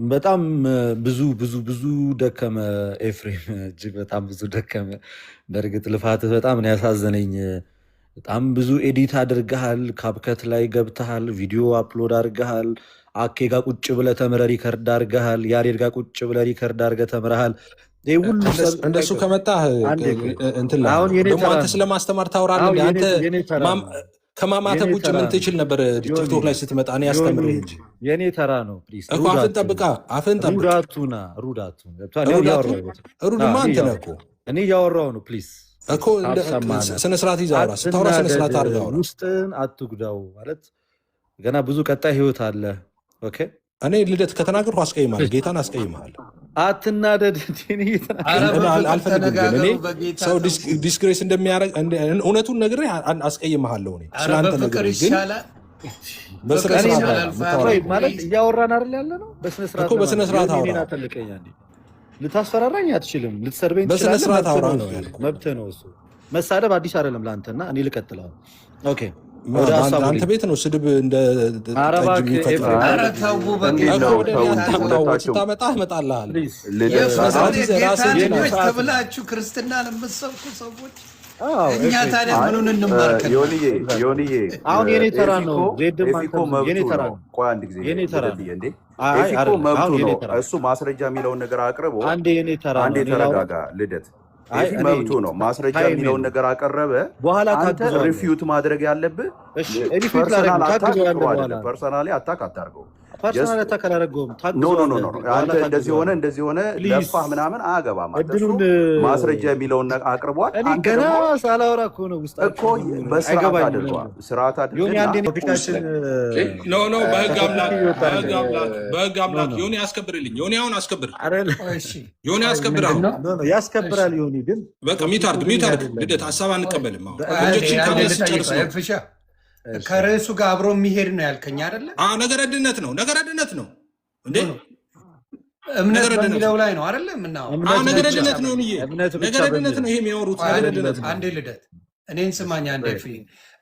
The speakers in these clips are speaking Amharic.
በጣም ብዙ ደከመ ኤፍሬም፣ እጅግ በጣም ብዙ ደከመ። በእርግጥ ልፋትህ በጣም ነው ያሳዘነኝ። በጣም ብዙ ኤዲት አድርገሃል፣ ካፕከት ላይ ገብተሃል፣ ቪዲዮ አፕሎድ አድርገሃል፣ አኬ ጋር ቁጭ ብለህ ተምረህ ሪከርድ አድርገሃል፣ ያሬድ ጋር ቁጭ ብለህ ሪከርድ አድርገህ ተምረሃል። ይህ ሁሉ እንደሱ ከመጣህ እንትን ደግሞ አንተ ስለማስተማር ታወራለህ። አንተ ከማማተብ ውጭ ምን ትችል ነበር? ቲክቶክ ላይ ስትመጣ እኔ ያስተምርህ እንጂ የኔ ተራ ነው። እኮ አፍን ጠብቃ፣ አፍን ጠብቅ። ሩድማ አንተ ነህ እኮ እኔ እያወራሁ ነው። ፕሊዝ እኮ ስነስርዓት ይዘህ አውራ። ስታወራ ስነስርዓት አድርገህ አውራ። ውስጥህን አትጉዳው ማለት ገና ብዙ ቀጣይ ህይወት አለ። ኦኬ እኔ ልደት ከተናገርኩ አስቀይምሃለሁ፣ ጌታን አስቀይምሃለሁ። አትናደድ። አልፈልግም ግን እኔ ሰው ዲስግሬስ እንደሚያደርግ እውነቱን ነግሬህ አስቀይምሃለሁ። እኔ ስለአንተ ነገር ግን ማለት እያወራን አይደል ያለ ነው። በስነ ስርዓት አውራ። ልታስፈራራኝ አትችልም። ልትሰርበኝ በስነ ስርዓት አውራ ነው ያልኩህ። መብትህ ነው እሱ። መሳደብ አዲስ አይደለም ለአንተና እኔ ልቀጥለው። ኦኬ አንተ ቤት ነው ስድብ እንደ ስታመጣ እመጣልሃለሁ። ተብላችሁ ክርስትና ለምትሰብኩ ሰዎች እኛ ታዲያ ምኑን እንማርከን? አሁን የኔ ተራ ነው። የኔ ተራ ነው። እሱ ማስረጃ የሚለውን ነገር አቅርቦ አንዴ ተራ ተረጋጋ ልደት መብቱ ነው። ማስረጃ የሚለውን ነገር አቀረበ። በኋላ አንተ ሪፊዩት ማድረግ ያለብህ ፐርሰናሊ አታክ አታርገው። አንተ እንደዚህ ሆነ ለፋህ ምናምን አያገባም። ማስረጃ የሚለውን አቅርቧል። ገና ሳላወራ እኮ ነው እኮ በስርዓት አድርገዋል። ስርዓት በህግ አምላክ ዮኒ ያስከብርልኝ። ዮኒ አሁን አስከብር። ዮኒ ያስከብር። አሁን ያስከብራል። ዮኒ ግን በቃ ሚታርግ ልደት ሀሳብ አንቀበልም። ኢንጀክሽን ካለስ ጨርስ ነው። ከርዕሱ ጋር አብሮ የሚሄድ ነው ያልከኝ አይደለ? ነገረድነት ነው እንዴ? እምነት በሚለው ላይ ነው አይደለ? ነገረድነት ነው ነገረድነት ነው። ይሄ የሚያወሩት ነገረድነት ነው። አንዴ ልደት እኔን ስማኝ አንዴ።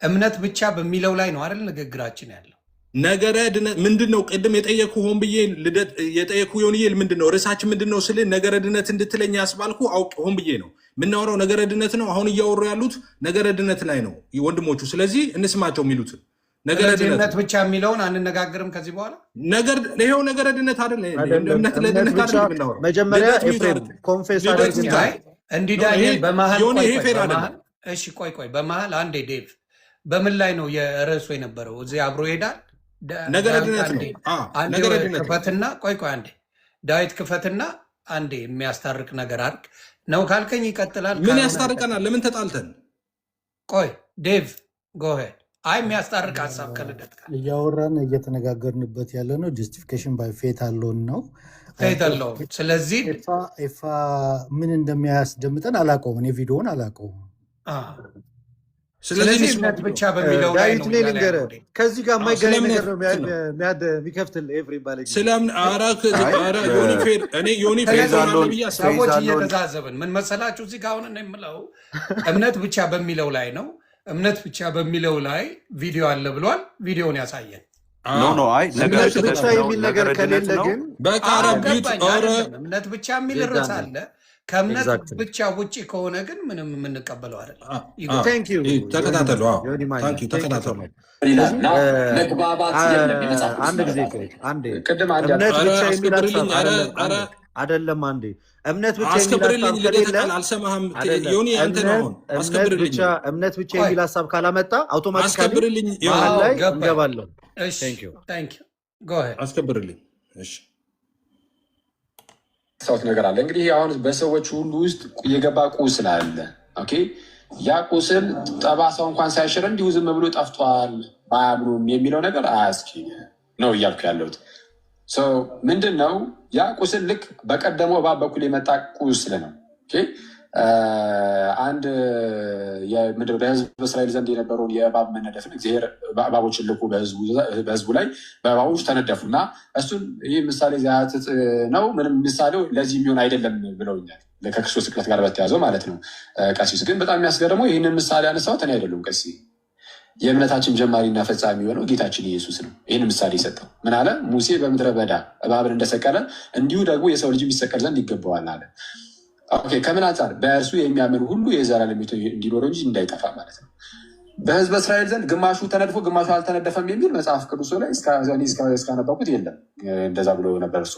እምነት ብቻ በሚለው ላይ ነው አይደል ንግግራችን ያለው። ነገረድነት ምንድን ነው? ቅድም የጠየኩ ሆን ብዬ ልደት የጠየኩ ዮንዬ ምንድን ነው ርዕሳችን ምንድን ነው ስል ነገረድነት እንድትለኝ ያስባልኩ አውቅ ሆን ብዬ ነው የምናወራው። ነገረድነት ነው አሁን እያወሩ ያሉት ነገረድነት ላይ ነው ወንድሞቹ። ስለዚህ እንስማቸው የሚሉትን። ነገረድነት ብቻ የሚለውን አንነጋገርም ከዚህ በኋላ። ይኸው ነገረድነት አይደል? እምነት ለድነት አይደል የምናወራው? መጀመሪያ ኤፍሬም ኮንፌስ እንዲዳኝ በመሀል እሺ፣ ቆይ በመሀል አንዴ ዴቭ በምን ላይ ነው የርዕሱ የነበረው? እዚህ አብሮ ይሄዳል። ነገረድነት ነው። ክፈትና ቆይ አንዴ ዳዊት ክፈትና አንዴ የሚያስታርቅ ነገር አድርግ ነው ካልከኝ ይቀጥላል። ምን ያስታርቀናል? ለምን ተጣልተን? ቆይ ዴቭ ጎሄድ። አይ የሚያስታርቅ ሀሳብ ከልደት ጋር እያወራን እየተነጋገርንበት ያለ ነው። ጀስቲፊኬሽን ባይ ፌት አለውን ነው ፌት አለው። ስለዚህ ኤፋ ምን እንደሚያስደምጠን አላውቀውም። እኔ ቪዲዮውን አላውቀውም። ስለዚህ እምነት ብቻ በሚለው ላይ ነው ከዚህ ጋር የማይገናኝ ነገር ነው የሚከፍትል ኤፍሬም ባለጌ ሰዎች እየተዛዘብን ምን መሰላችሁ? እዚህ ጋር አሁን የምለው እምነት ብቻ በሚለው ላይ ነው። እምነት ብቻ በሚለው ላይ ቪዲዮ አለ ብሏል። ቪዲዮውን ያሳየን። እምነት ብቻ የሚል ነገር ከሌለ ግን እምነት ብቻ የሚል ርዕስ አለ። ከእምነት ብቻ ውጭ ከሆነ ግን ምንም የምንቀበለው አይደለም። ተከታተሉ። አንድ ጊዜ እምነት ብቻ የሚል አይደለም። አንዴ እምነት ብቻ እምነት ብቻ የሚል ሀሳብ ካላመጣ አውቶማቲካሊ ላይ እንገባለን። አስከብርልኝ። ሰውት ነገር አለ እንግዲህ አሁን በሰዎች ሁሉ ውስጥ የገባ ቁስል አለ። ኦኬ ያ ቁስል ጠባሳው እንኳን ሳይሽር እንዲሁ ዝም ብሎ ጠፍቷል ባያምኑም የሚለው ነገር አያስኪ ነው እያልኩ ያለሁት። ምንድን ነው ያ ቁስል? ልክ በቀደመው እባብ በኩል የመጣ ቁስል ነው። አንድ በህዝብ እስራኤል ዘንድ የነበረውን የእባብ መነደፍን እግዚአብሔር እባቦችን ልኮ በህዝቡ ላይ በእባቦች ተነደፉ እና እሱን ይህ ምሳሌ ዚያትት ነው። ምንም ምሳሌው ለዚህ የሚሆን አይደለም ብለውኛል። ከክርስቶስ ስቅለት ጋር በተያዘው ማለት ነው። ቀሲስ ግን በጣም የሚያስገርመው ይህንን ምሳሌ ያነሳሁት እኔ አይደሉም። ቀሲስ የእምነታችን ጀማሪና ፈጻሚ የሆነው ጌታችን ኢየሱስ ነው። ይህን ምሳሌ ሰጠው። ምን አለ? ሙሴ በምድረ በዳ እባብን እንደሰቀለ እንዲሁ ደግሞ የሰው ልጅ የሚሰቀል ዘንድ ይገባዋል አለ። ከምን አንጻር? በእርሱ የሚያምን ሁሉ የዘላለም ሕይወት እንዲኖረው እንጂ እንዳይጠፋ ማለት ነው። በህዝበ እስራኤል ዘንድ ግማሹ ተነድፎ ግማሹ አልተነደፈም የሚል መጽሐፍ ቅዱስ ላይ እስካነበኩት የለም። እንደዛ ብሎ ነበር እሱ።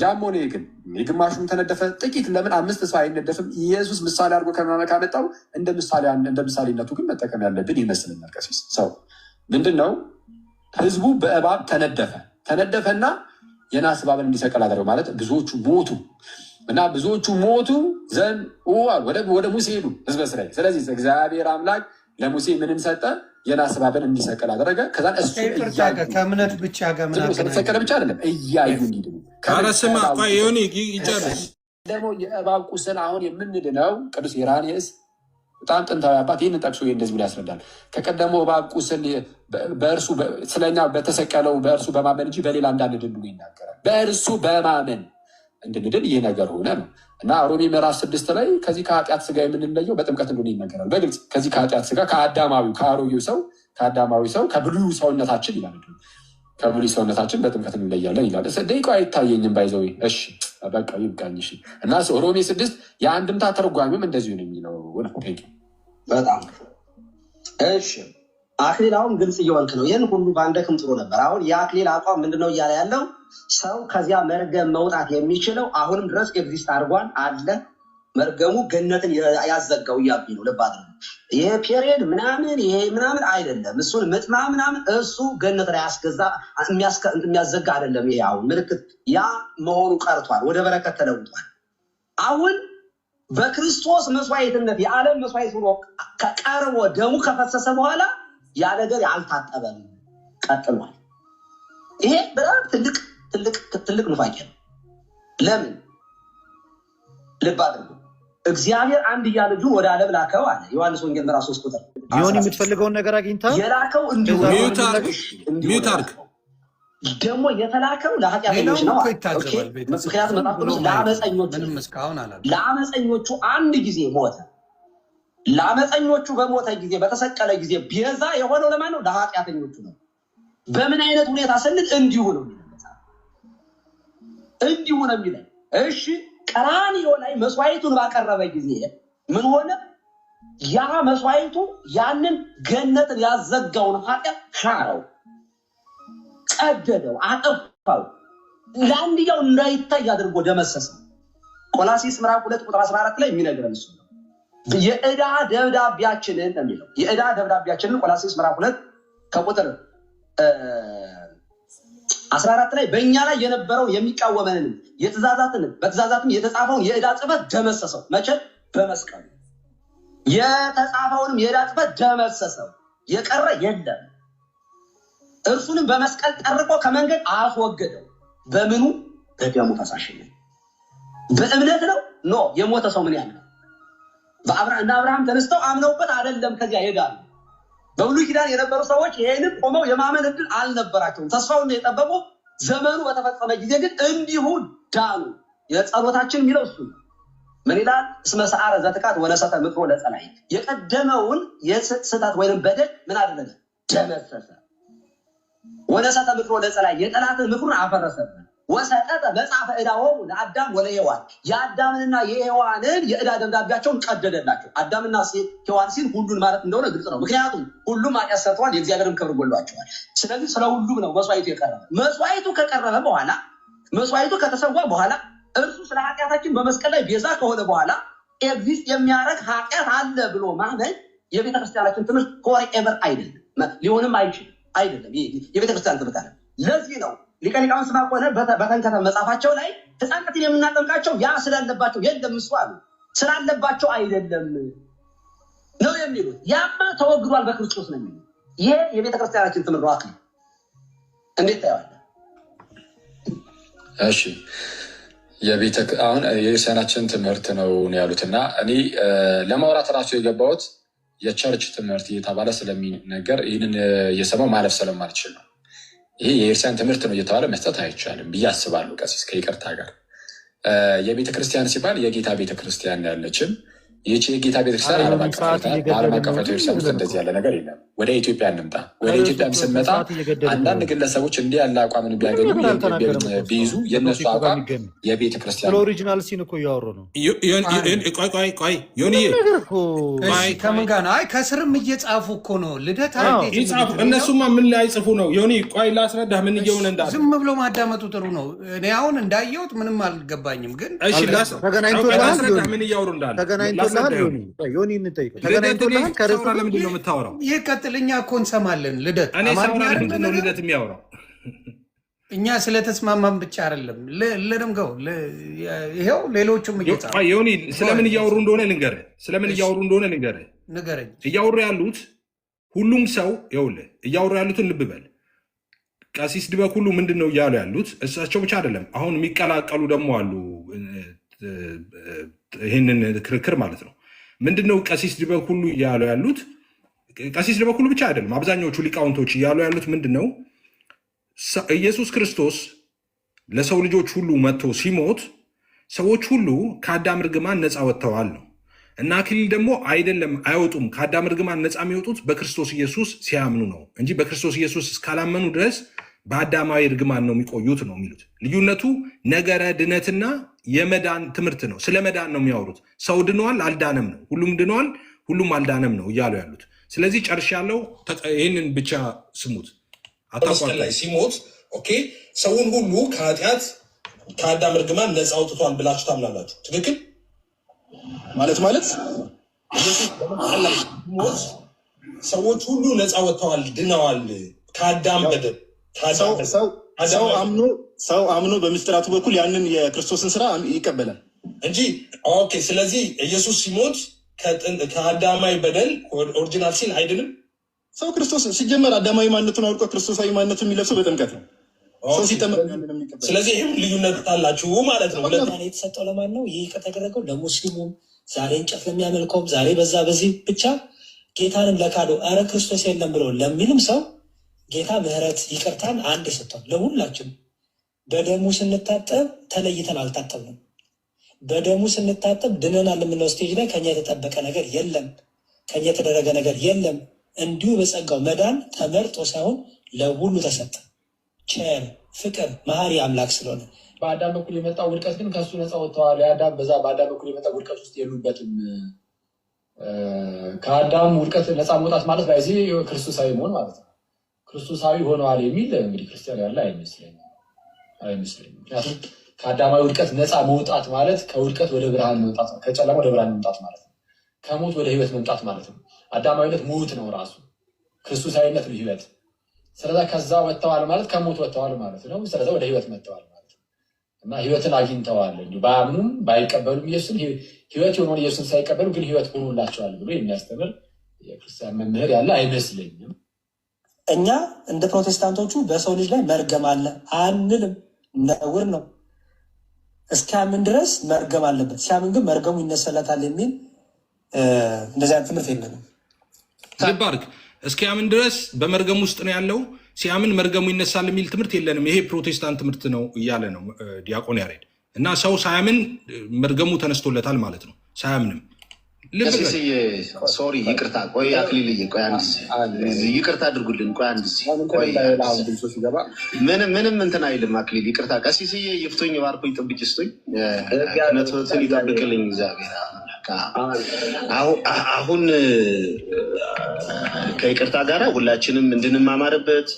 ያም ሆነ ግን የግማሹም ተነደፈ ጥቂት። ለምን 5 ሰው አይነደፍም? ኢየሱስ ምሳሌ አድርጎ ካመጣው እንደ ምሳሌነቱ ግን መጠቀም ያለብን ይመስልናል። ቀሲስ ሰው ምንድን ነው? ህዝቡ በእባብ ተነደፈና የናስ እባብን እንዲሰቀል አደረገው ማለት ብዙዎቹ ሞቱ እና ብዙዎቹ ሞቱ ዘንድ ወደ ሙሴ ሄዱ ህዝበ እስራኤል። ስለዚህ እግዚአብሔር አምላክ ለሙሴ ምንን ሰጠ? የናስ እባብን እንዲሰቀል አደረገ። ከዛን እሱ ከእምነት ብቻ ከተሰቀለ ብቻ አይደለም እያዩ እንዲድኑ ደግሞ የእባብ ቁስል አሁን የምንድነው ቅዱስ ኢራኔስ በጣም ጥንታዊ አባት ይህን ጠቅሶ እንደዚህ ብሎ ያስረዳል። ከቀደመው እባብ ቁስል በእርሱ ስለኛ በተሰቀለው በእርሱ በማመን እንጂ በሌላ እንዳንድን ብሎ ይናገራል። በእርሱ በማመን እንድንድን ይህ ነገር ሆነ ነው እና ሮሜ ምዕራፍ 6 ላይ ከዚህ ከኃጢአት ስጋ የምንለየው በጥምቀት እንደሆነ ይነገራል በግልጽ። ከዚህ ከኃጢአት ስጋ ከአሮጌው ሰው ከአዳማዊ ሰው ከብሉይ ሰውነታችን ይላል። ከብሉይ ሰውነታችን በጥምቀት እንለያለን ይላል። ደቂቃ አይታየኝም ባይዘዊ። እሺ በቃ ይብቃኝ። እሺ እና ሮሜ 6 የአንድምታ ተርጓሚም እንደዚሁ ነው የሚለው። በጣም እሺ። አክሊል አሁን ግልጽ እየሆንክ ነው። ይህን ሁሉ በአንደክም ጥሩ ነበር። አሁን የአክሊል አቋም ምንድነው እያለ ያለው? ሰው ከዚያ መርገም መውጣት የሚችለው አሁንም ድረስ ኤግዚስት አድርጓል አለ። መርገሙ ገነትን ያዘጋው እያልኩኝ ነው። ልብ አድርጉ። ይሄ ፔሪየድ ምናምን ይሄ ምናምን አይደለም። እሱን ምጥማ ምናምን እሱ ገነትን የሚያዘጋ አይደለም። ይሄ አሁን ምልክት ያ መሆኑ ቀርቷል፣ ወደ በረከት ተለውጧል። አሁን በክርስቶስ መስዋዕትነት የዓለም መስዋዕት ሆኖ ቀርቦ ደሙ ከፈሰሰ በኋላ ያ ነገር ያልታጠበም ቀጥሏል። ይሄ በጣም ትልቅ ኑፋቄ ነው። ለምን? ልብ አድርጉ። እግዚአብሔር አንድያ ልጁን ወደ ዓለም ላከው አለ ዮሐንስ ወንጌል ምዕራፍ 3 ቁጥር ዮኒ የምትፈልገውን ነገር አግኝታ የላከው እንዲሁ ደግሞ የተላከው ለኃጢአተኞች ነው። ምክንያቱም መጽሐፍ ቅዱስ ለአመፀኞቹ አንድ ጊዜ ሞተ። ለአመፀኞቹ በሞተ ጊዜ በተሰቀለ ጊዜ ቤዛ የሆነው ለማን ነው? ለኃጢአተኞቹ ነው። በምን አይነት ሁኔታ ስንል እንዲሁ ነው የሚለው እንዲሁ ነው የሚለው። እሺ ቀራንዮ ላይ መስዋዕቱን ባቀረበ ጊዜ ምን ሆነ? ያ መስዋዕቱ ያንን ገነትን ያዘጋውን ኃጢአት ሻረው፣ ቀደደው፣ አጠፋው። ለአንድያው እንዳይታይ አድርጎ ደመሰሰ። ቆላስይስ ምዕራፍ 2 ቁጥር 14 ላይ የሚነግረን እሱ ነው። የዕዳ ደብዳቤያችንን የሚለው የዕዳ ደብዳቤያችንን ቆላስይስ ምዕራፍ 2 ከቁጥር 14 ላይ በእኛ ላይ የነበረው የሚቃወመንን በትእዛዛትም የተጻፈውን የዕዳ ጽሕፈት ደመሰሰው። መቼ? በመስቀሉ የተጻፈውንም የዕዳ ጽሕፈት ደመሰሰው፣ የቀረ የለም። እርሱንም በመስቀል ጠርቆ ከመንገድ አስወገደው። በምኑ? በደሙ ፈሳሽነት። በእምነት ነው ኖ የሞተ ሰው ምን ያህል እንደ አብርሃም ተነስተው አምነውበት አይደለም ከዚያ ይሄዳሉ። በብሉይ ኪዳን የነበሩ ሰዎች ይሄንን ቆመው የማመን እድል አልነበራቸውም። ተስፋውን የጠበቁ ዘመኑ በተፈጸመ ጊዜ ግን እንዲሁ ዳኑ። የጸሎታችን የሚለው እሱ ነው። ምን ይላል? እስመ ሰዓረ ዘጥቃት ወነሰተ ምክሮ ለጸላይ። የቀደመውን የስህተት ወይም በደል ምን አደረገ? ደመሰሰ። ወነሰተ ምክሮ ለጸላይ፣ የጠላትን ምክሩን አፈረሰበት። ወሰጠጠ መጽሐፈ ዕዳሆሙ ለአዳም ወለሔዋን፣ የአዳምንና የሔዋንን የዕዳ ደብዳቤያቸውን ቀደደላቸው። አዳምና ሔዋን ሲል ሁሉን ማለት እንደሆነ ግልጽ ነው። ምክንያቱም ሁሉም ኃጢአት ሰርተዋል፣ የእግዚአብሔርን ክብር ጎድሏቸዋል። ስለዚህ ስለ ሁሉም ነው መስዋዕቱ የቀረበ። መስዋዕቱ ከቀረበ በኋላ መስዋዕቱ ከተሰዋ በኋላ እርሱ ስለ ኃጢአታችን በመስቀል ላይ ቤዛ ከሆነ በኋላ ኤግዚስት የሚያደርግ ኃጢአት አለ ብሎ ማመን የቤተክርስቲያናችን ትምህርት ፎርኤቨር አይደለም፣ ሊሆንም አይደለም። የቤተክርስቲያን ትምህርት አለ። ለዚህ ነው ሊቀ ሊቃውንት ስምዐኮነ በተንከተ መጽሐፋቸው ላይ ሕፃናትን የምናጠምቃቸው ያ ስላለባቸው የለም እሱ አሉ ስላለባቸው አይደለም ነው የሚሉት። ያማ ተወግዷል በክርስቶስ ነው የሚሉት። ይሄ የቤተክርስቲያናችን ትምህርት ነው። እንዴት ታየዋለህ? እሺ አሁን የቤተክርስቲያናችን ትምህርት ነው ያሉትና እኔ ለማውራት ራሱ የገባሁት የቸርች ትምህርት እየተባለ ስለሚነገር ይህንን እየሰማው ማለፍ ስለማልችል ነው። ይሄ የቤተክርስቲያን ትምህርት ነው እየተባለ መስጠት አይቻልም ብዬ አስባለሁ። ቀሲስ ከይቅርታ ጋር የቤተክርስቲያን ሲባል የጌታ ቤተክርስቲያን ያለችን ይህች የጌታ ቤተክርስቲያን ዓለም አቀፍ ቤተክርስቲያን ውስጥ እንደዚህ ያለ ነገር የለም። ወደ ኢትዮጵያ እንምጣ። ወደ ኢትዮጵያ ስንመጣ አንዳንድ ግለሰቦች እንዲህ ያለ አቋምን ቢያገኙ ቢይዙ የእነሱ አቋም የቤተ ክርስቲያን ኦሪጂናል ሲን እኮ እያወሩ ነው። ቆይ ዮኒዬ ከምን ጋር ነው? አይ ከስርም እየጻፉ እኮ ነው። ልደት ይጻፉ። እነሱማ ምን ላይ ጽፉ ነው? ዮኒ ቆይ ላስረዳህ ምን እየሆነ እንዳለ። ዝም ብሎ ማዳመጡ ጥሩ ነው። እኔ አሁን እንዳየሁት ምንም አልገባኝም። ግን እሺ ላስረዳህ ምን እያወሩ እንዳለ ዮኒ እንጠይቀው። ለምንድን ነው የምታወራው? ይህ ቀጥልኛ እኮ እንሰማለን። ልደት እኔ ሳውራ ለምንድን ነው ልደት የሚያወራው? እኛ ስለተስማማን ብቻ አይደለም። ለደምገው ይሄው ሌሎቹም ዮኒ ስለምን እያወሩ እንደሆነ ልንገርህ። ንገረኝ። እያወሩ ያሉት ሁሉም ሰው ይኸውልህ፣ እያወሩ ያሉትን ልብ በል። ቀሲስ ድበኩ ሁሉ ምንድን ነው እያሉ ያሉት? እሳቸው ብቻ አይደለም፣ አሁን የሚቀላቀሉ ደግሞ አሉ። ይህንን ክርክር ማለት ነው። ምንድነው ቀሲስ ድበኩ ሁሉ እያሉ ያሉት? ቀሲስ ድበኩ ሁሉ ብቻ አይደለም፣ አብዛኛዎቹ ሊቃውንቶች እያሉ ያሉት ምንድነው? ኢየሱስ ክርስቶስ ለሰው ልጆች ሁሉ መጥቶ ሲሞት ሰዎች ሁሉ ከአዳም እርግማን ነፃ ወጥተዋል ነው። እና አክሊል ደግሞ አይደለም፣ አይወጡም። ከአዳም እርግማን ነፃ የሚወጡት በክርስቶስ ኢየሱስ ሲያምኑ ነው እንጂ በክርስቶስ ኢየሱስ እስካላመኑ ድረስ በአዳማዊ እርግማን ነው የሚቆዩት ነው የሚሉት። ልዩነቱ ነገረ ድነትና የመዳን ትምህርት ነው። ስለ መዳን ነው የሚያወሩት። ሰው ድነዋል አልዳነም ነው፣ ሁሉም ድነዋል ሁሉም አልዳነም ነው እያሉ ያሉት። ስለዚህ ጨርሻለሁ። ይህንን ብቻ ስሙት። መስቀል ላይ ሲሞት ሰውን ሁሉ ከኃጢአት ከአዳም እርግማን ነፃ አውጥቷል ብላችሁ ታምናላችሁ? ትክክል ማለት ኢየሱስ በመስቀል ላይ ሲሞት ሰዎች ሁሉ ነፃ ወጥተዋል፣ ድነዋል ከአዳም በደል። ሰው አምኖ በምስጢራቱ በኩል ያንን የክርስቶስን ስራ ይቀበላል እንጂ። ስለዚህ ኢየሱስ ሲሞት ከአዳማዊ በደል ኦሪጂናል ሲን አይድንም። ሰው ክርስቶስ ሲጀመር አዳማዊ ማንነቱን አውቆ ክርስቶሳዊ ማንነቱን የሚለብሰው በጥምቀት ነው። ሰው ሲጠመቅ። ስለዚህ ይህም ልዩነት አላችሁ ማለት ነው። የተሰጠው ለማን ነው? ይህ ከተደረገው ለሙስሊሙም፣ ዛሬ እንጨት ለሚያመልከውም፣ ዛሬ በዛ በዚህ ብቻ ጌታንም ለካደው ኧረ ክርስቶስ የለም ብለው ለሚልም ሰው ጌታ ምህረት ይቅርታን አንድ ሰጥቷል ለሁላችን። በደሙ ስንታጠብ ተለይተን አልታጠብንም። በደሙ ስንታጠብ ድነናል የምንለው ስቴጅ ላይ ከኛ የተጠበቀ ነገር የለም፣ ከኛ የተደረገ ነገር የለም። እንዲሁ በጸጋው መዳን ተመርጦ ሳይሆን ለሁሉ ተሰጠ። ቸር ፍቅር መሐሪ አምላክ ስለሆነ በአዳም በኩል የመጣው ውድቀት ግን ከሱ ነፃ ወጥተዋል። በአዳም በኩል የመጣው ውድቀት ውስጥ የሉበትም። ከአዳም ውድቀት ነፃ መውጣት ማለት በዚህ ክርስቶሳዊ መሆን ማለት ነው። ክርስቶሳዊ ሆነዋል የሚል እንግዲህ ክርስቲያን ያለ አይመስለኝም። ምክንያቱም ከአዳማዊ ውድቀት ነፃ መውጣት ማለት ከውድቀት ወደ ብርሃን መውጣት፣ ከጨለማ ወደ ብርሃን መምጣት ማለት ነው። ከሞት ወደ ህይወት መምጣት ማለት ነው። አዳማዊነት ሞት ነው ራሱ፣ ክርስቶሳዊነት ነው ህይወት። ስለዛ ከዛ ወጥተዋል ማለት ከሞት ወጥተዋል ማለት ነው። ስለዛ ወደ ህይወት መጥተዋል ማለት ነው እና ህይወትን አግኝተዋል። ባያምኑም ባይቀበሉም ኢየሱስን ህይወት የሆነውን ኢየሱስን ሳይቀበሉ ግን ህይወት ሆኖላቸዋል ብሎ የሚያስተምር የክርስቲያን መምህር ያለ አይመስለኝም። እኛ እንደ ፕሮቴስታንቶቹ በሰው ልጅ ላይ መርገም አለ አንልም። ነውር ነው። እስኪያምን ድረስ መርገም አለበት፣ ሲያምን ግን መርገሙ ይነሰለታል የሚል እንደዚህ አይነት ትምህርት የለንም። ልባርክ እስኪያምን ድረስ በመርገም ውስጥ ነው ያለው፣ ሲያምን መርገሙ ይነሳል የሚል ትምህርት የለንም። ይሄ ፕሮቴስታንት ትምህርት ነው እያለ ነው ዲያቆን ያሬድ። እና ሰው ሳያምን መርገሙ ተነስቶለታል ማለት ነው። ሳያምንም ሶሪ ይቅርታ፣ ቆይ አክሊልዬ፣ ቆይ አንድ ይቅርታ አድርጉልን። ቆይ አንድ ምንም እንትን አይልም አክሊል፣ ይቅርታ። ቀሲስዬ ይፍቱኝ፣ ባርኩኝ፣ ጥብቅ ስጡኝ፣ ነትን ይጠብቅልኝ እግዚአብሔር። አሁን ከይቅርታ ጋር ሁላችንም እንድንማማርበት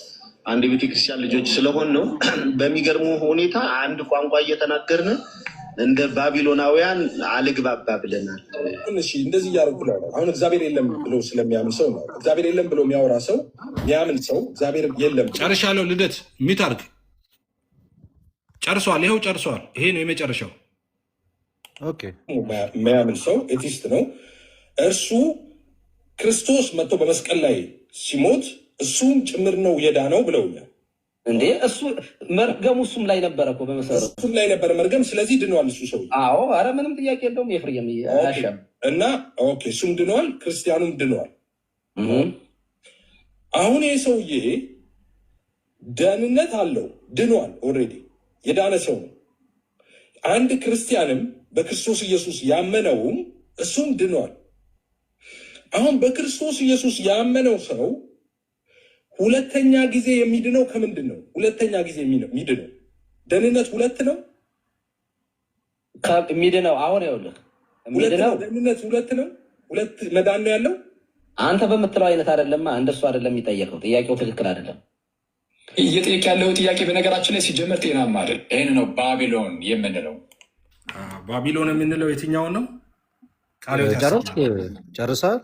አንድ የቤተክርስቲያን ልጆች ስለሆን ነው። በሚገርሙ ሁኔታ አንድ ቋንቋ እየተናገርን እንደ ባቢሎናውያን አልግባባ ብለናል። እንደዚህ እያደረጉ አሁን እግዚአብሔር የለም ብሎ ስለሚያምን ሰው ነው። እግዚአብሔር የለም ብሎ የሚያወራ ሰው የሚያምን ሰው እግዚአብሔር የለም። ጨርሻለሁ። ልደት ሚታርግ ጨርሷል። ይኸው ጨርሷል። ይሄ ነው የመጨረሻው። የሚያምን ሰው ኤቲስት ነው። እርሱ ክርስቶስ መጥቶ በመስቀል ላይ ሲሞት እሱም ጭምር ነው የዳነው ብለውኛል። እንዴ እሱ መርገሙ እሱም ላይ ነበረ እኮ በመሰረቱ እሱም ላይ ነበረ መርገም። ስለዚህ ድነዋል እሱ ሰው። አዎ፣ አረ ምንም ጥያቄ የለውም። የፍርየም አሻም እና እሱም ድነዋል፣ ክርስቲያኑም ድነዋል። አሁን ይህ ሰውዬ ደህንነት አለው፣ ድኗል። ኦልሬዲ የዳነ ሰው ነው። አንድ ክርስቲያንም በክርስቶስ ኢየሱስ ያመነውም እሱም ድኗል። አሁን በክርስቶስ ኢየሱስ ያመነው ሰው ሁለተኛ ጊዜ የሚድነው ከምንድን ነው? ሁለተኛ ጊዜ የሚድነው ደህንነት ሁለት ነው የሚድነው። አሁን ይኸውልህ ደህንነት ሁለት ነው። ሁለት መዳን ነው ያለው። አንተ በምትለው አይነት አይደለም። እንደሱ አይደለም የሚጠየቀው። ጥያቄው ትክክል አይደለም። እየጠየቅ ያለው ጥያቄ በነገራችን ላይ ሲጀመር ጤናማ አይደል። ይህን ነው ባቢሎን የምንለው። ባቢሎን የምንለው የትኛውን ነው? ጨርሰሃል?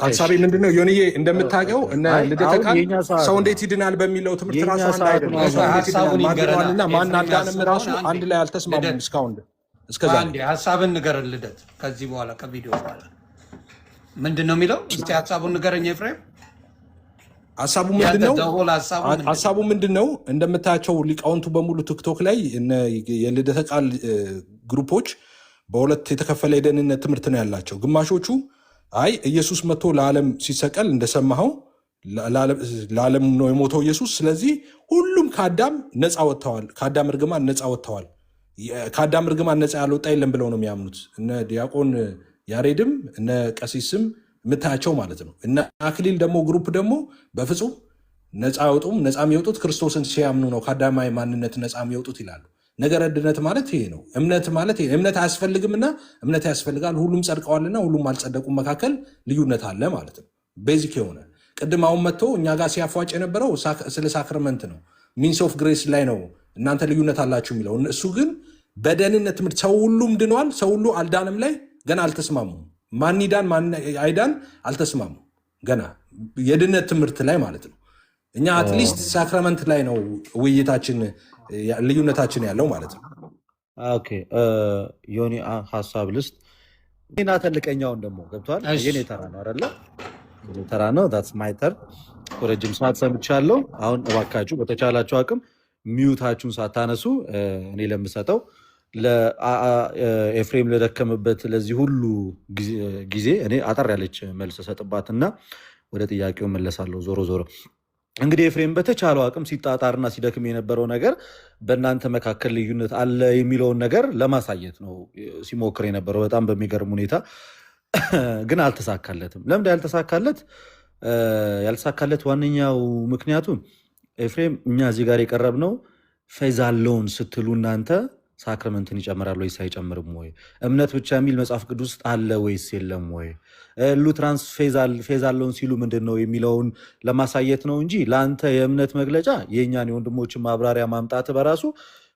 ሀሳቤ ምንድን ነው ዮኒዬ? እንደምታውቀው እነ ልደተ ቃል ሰው እንዴት ይድናል በሚለው ትምህርት ራሱ አንድ አይደለም። ማን አዳንም ራሱ አንድ ላይ አልተስማሙም እስካሁን። እስከዛ ሀሳብን ንገረን ልደት። ከዚህ በኋላ ከቪዲዮ በኋላ ምንድን ነው የሚለው? እስኪ ሀሳቡን ንገረኝ ኤፍሬም። ሀሳቡ ምንድን ነው? እንደምታያቸው ሊቃውንቱ በሙሉ ቲክቶክ ላይ የልደተ ቃል ግሩፖች በሁለት የተከፈለ የደህንነት ትምህርት ነው ያላቸው። ግማሾቹ አይ ኢየሱስ መጥቶ ለዓለም ሲሰቀል እንደሰማኸው ለዓለም ነው የሞተው ኢየሱስ፣ ስለዚህ ሁሉም ከአዳም ነፃ ወጥተዋል፣ ከአዳም እርግማን ነፃ ወጥተዋል፣ ከአዳም እርግማን ነፃ ያልወጣ የለም ብለው ነው የሚያምኑት። እነ ዲያቆን ያሬድም እነ ቀሲስም የምታያቸው ማለት ነው። እነ አክሊል ደግሞ ግሩፕ ደግሞ በፍጹም ነፃ አይወጡም። ነፃ የሚወጡት ክርስቶስን ሲያምኑ ነው፣ ከአዳማዊ ማንነት ነፃ የሚወጡት ይላሉ። ነገረ ድነት ማለት ይሄ ነው። እምነት ማለት ይሄ እምነት አያስፈልግምና እምነት ያስፈልጋል። ሁሉም ጸድቀዋልና ሁሉም አልጸደቁም መካከል ልዩነት አለ ማለት ነው። ቤዚክ የሆነ ቅድም አሁን መጥቶ እኛ ጋር ሲያፏጭ የነበረው ስለ ሳክረመንት ነው፣ ሚንስ ኦፍ ግሬስ ላይ ነው እናንተ ልዩነት አላችሁ የሚለው። እሱ ግን በደህንነት ትምህርት ሰው ሁሉም ድነዋል፣ ሰው ሁሉ አልዳንም ላይ ገና አልተስማሙም። ማን ይዳን ማን አይዳን አልተስማሙም ገና የድነት ትምህርት ላይ ማለት ነው። እኛ አትሊስት ሳክረመንት ላይ ነው ውይይታችን ልዩነታችን ያለው ማለት ነው። ኦኬ ዮኒ ሀሳብ ልስጥ። ና ተልቀኛውን ደግሞ ገብቷል። የኔ ተራ ነው አይደለ? ተራ ነው። ዳትስ ማይ ተር። ረጅም ሰዓት ሰምቻለሁ። አሁን እባካችሁ በተቻላችሁ አቅም ሚዩታችሁን ሳታነሱ እኔ ለምሰጠው ለኤፍሬም ለደከምበት ለዚህ ሁሉ ጊዜ እኔ አጠር ያለች መልስ ሰጥባትና ወደ ጥያቄው መለሳለሁ። ዞሮ ዞሮ እንግዲህ ኤፍሬም በተቻለው አቅም ሲጣጣርና ሲደክም የነበረው ነገር በእናንተ መካከል ልዩነት አለ የሚለውን ነገር ለማሳየት ነው ሲሞክር የነበረው በጣም በሚገርም ሁኔታ። ግን አልተሳካለትም። ለምንድን ያልተሳካለት ዋነኛው ምክንያቱ ኤፍሬም እኛ እዚህ ጋር የቀረብነው ፌዝ አለውን ስትሉ እናንተ ሳክረመንትን ይጨምራል ወይስ አይጨምርም ወይ? እምነት ብቻ የሚል መጽሐፍ ቅዱስ ውስጥ አለ ወይስ የለም ወይ? ሉትራንስ ፌዝ አለውን ሲሉ ምንድን ነው የሚለውን ለማሳየት ነው እንጂ ለአንተ የእምነት መግለጫ የእኛን የወንድሞችን ማብራሪያ ማምጣት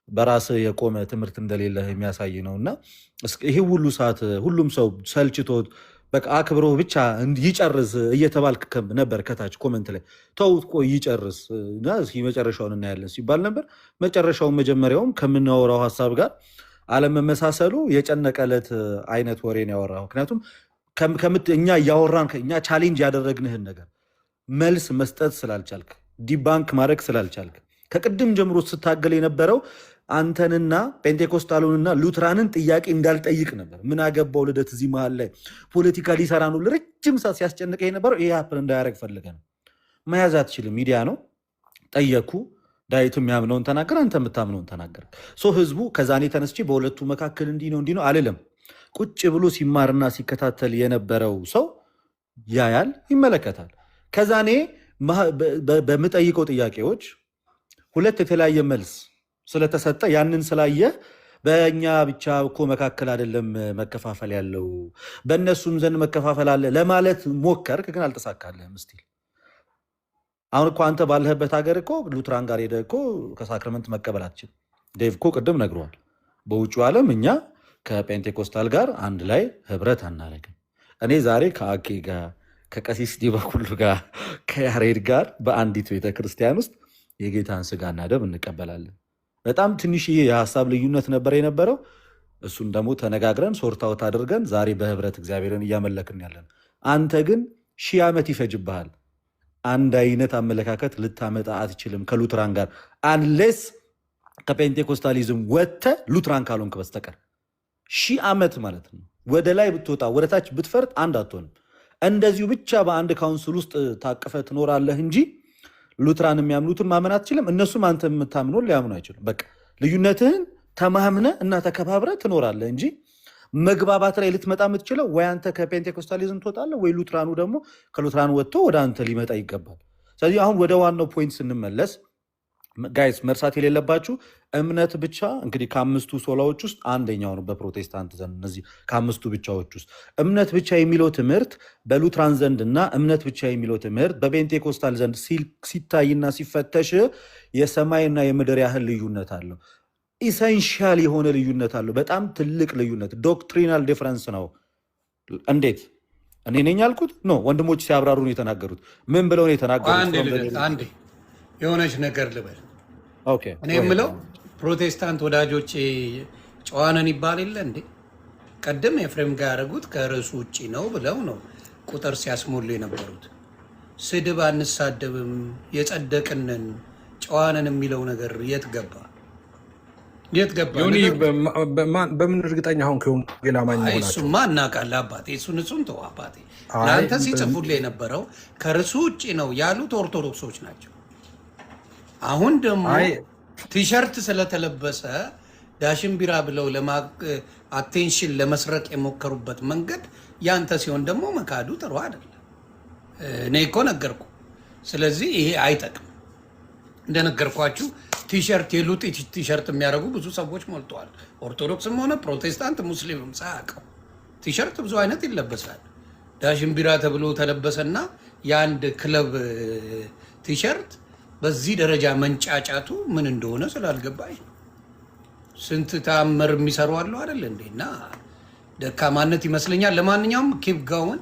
በራስ የቆመ ትምህርት እንደሌለ የሚያሳይ ነው። እና ይህ ሁሉ ሰዓት ሁሉም ሰው ሰልችቶት በቃ አክብሮ ብቻ ይጨርስ እየተባልክ ነበር። ከታች ኮመንት ላይ ተውት ቆይ ይጨርስ እና መጨረሻውን እናያለን ሲባል ነበር። መጨረሻውን መጀመሪያውም ከምናወራው ሀሳብ ጋር አለመመሳሰሉ የጨነቀለት አይነት ወሬ ነው ያወራው። ምክንያቱም እኛ እያወራን እኛ ቻሌንጅ ያደረግንህን ነገር መልስ መስጠት ስላልቻልክ፣ ዲባንክ ማድረግ ስላልቻልክ፣ ከቅድም ጀምሮ ስታገል የነበረው አንተንና ጴንቴኮስታሉንና ሉትራንን ጥያቄ እንዳልጠይቅ ነበር። ምን አገባው ልደት እዚህ መሀል ላይ ፖለቲካ ሊሰራ ነው ለረጅም ሰዓት ሲያስጨንቀ የነበረው ይሄ ሀፕን እንዳያደረግ ፈልገ ነው። መያዝ አትችልም። ሚዲያ ነው ጠየኩ። ዳዊቱ የሚያምነውን ተናገር፣ አንተ የምታምነውን ተናገር። ህዝቡ ከዛኔ ተነስቼ በሁለቱ መካከል እንዲህ ነው አልልም። ቁጭ ብሎ ሲማርና ሲከታተል የነበረው ሰው ያያል፣ ይመለከታል። ከዛኔ በምጠይቀው ጥያቄዎች ሁለት የተለያየ መልስ ስለተሰጠ ያንን ስላየ በእኛ ብቻ እኮ መካከል አይደለም መከፋፈል ያለው በእነሱም ዘንድ መከፋፈል አለ ለማለት ሞከርክ፣ ግን አልተሳካልህም። ስቲል አሁን እኮ አንተ ባለህበት ሀገር እኮ ሉትራን ጋር ሄደህ እኮ ከሳክረመንት መቀበል አትችልም። ዴቭ እኮ ቅድም ነግሯል። በውጭው ዓለም እኛ ከጴንቴኮስታል ጋር አንድ ላይ ህብረት አናደርግም። እኔ ዛሬ ከአኬ ጋር ከቀሲስ ዲበኩሉ ጋር ከያሬድ ጋር በአንዲት ቤተክርስቲያን ውስጥ የጌታን ስጋና ደም እንቀበላለን። በጣም ትንሽዬ የሀሳብ ልዩነት ነበር የነበረው። እሱን ደግሞ ተነጋግረን ሶርታውት አድርገን ዛሬ በህብረት እግዚአብሔርን እያመለክን ያለን። አንተ ግን 1000 ዓመት ይፈጅብሃል። አንድ አይነት አመለካከት ልታመጣ አትችልም ከሉትራን ጋር አንሌስ ከፔንቴኮስታሊዝም ወጥተህ ሉትራን ካልሆንክ በስተቀር 1000 ዓመት ማለት ነው። ወደ ላይ ብትወጣ ወደ ታች ብትፈርጥ አንድ አትሆንም። እንደዚሁ ብቻ በአንድ ካውንስል ውስጥ ታቅፈ ትኖራለህ እንጂ ሉትራን የሚያምኑትን ማመን አትችልም። እነሱም አንተ የምታምኑን ሊያምኑ አይችሉም። በቃ ልዩነትህን ተማምነ እና ተከባብረ ትኖራለህ እንጂ መግባባት ላይ ልትመጣ የምትችለው ወይ አንተ ከፔንቴኮስታሊዝም ትወጣለህ ወይ ሉትራኑ ደግሞ ከሉትራኑ ወጥቶ ወደ አንተ ሊመጣ ይገባል። ስለዚህ አሁን ወደ ዋናው ፖይንት ስንመለስ ጋይስ መርሳት የሌለባችሁ እምነት ብቻ እንግዲህ ከአምስቱ ሶላዎች ውስጥ አንደኛው ነው በፕሮቴስታንት ዘንድ። እነዚህ ከአምስቱ ብቻዎች ውስጥ እምነት ብቻ የሚለው ትምህርት በሉትራን ዘንድ እና እምነት ብቻ የሚለው ትምህርት በፔንቴኮስታል ዘንድ ሲታይና ሲፈተሽ የሰማይና የምድር ያህል ልዩነት አለው። ኢሰንሻል የሆነ ልዩነት አለው። በጣም ትልቅ ልዩነት፣ ዶክትሪናል ዲፍረንስ ነው። እንዴት እኔ ነኝ ያልኩት? ኖ ወንድሞች ሲያብራሩ ነው የተናገሩት። ምን ብለው ነው የተናገሩት? አንዴ የሆነች ነገር ልበል። እኔ የምለው ፕሮቴስታንት ወዳጆቼ ጨዋነን ይባል የለ እንዴ? ቀደም ኤፍሬም ጋር ያደረጉት ከርዕሱ ውጭ ነው ብለው ነው ቁጥር ሲያስሞሉ የነበሩት። ስድብ አንሳደብም፣ የጸደቅንን ጨዋነን የሚለው ነገር የት ገባ? የት ገባ? በምን እርግጠኛ አሁን ከወንጌል አማኝ ሆናችሁ? እሱማ እናውቃለን አባቴ፣ እሱን ተው አባቴ። ለአንተ ሲጽፉልህ የነበረው ከርዕሱ ውጭ ነው ያሉት ኦርቶዶክሶች ናቸው። አሁን ደግሞ ቲሸርት ስለተለበሰ ዳሽን ቢራ ብለው አቴንሽን ለመስረቅ የሞከሩበት መንገድ ያንተ ሲሆን ደግሞ መካዱ ጥሩ አይደለም። እኔ እኮ ነገርኩ። ስለዚህ ይሄ አይጠቅም። እንደነገርኳችሁ ቲሸርት የሉጥ ቲሸርት የሚያደርጉ ብዙ ሰዎች ሞልተዋል። ኦርቶዶክስም ሆነ ፕሮቴስታንት ሙስሊምም ሳያውቀው ቲሸርት ብዙ አይነት ይለበሳል። ዳሽን ቢራ ተብሎ ተለበሰና የአንድ ክለብ ቲሸርት በዚህ ደረጃ መንጫጫቱ ምን እንደሆነ ስላልገባኝ ስንት ተአምር የሚሰሩ አሉ አይደል እንዴ? እና ደካማነት ይመስለኛል። ለማንኛውም ኪፕ ጋውን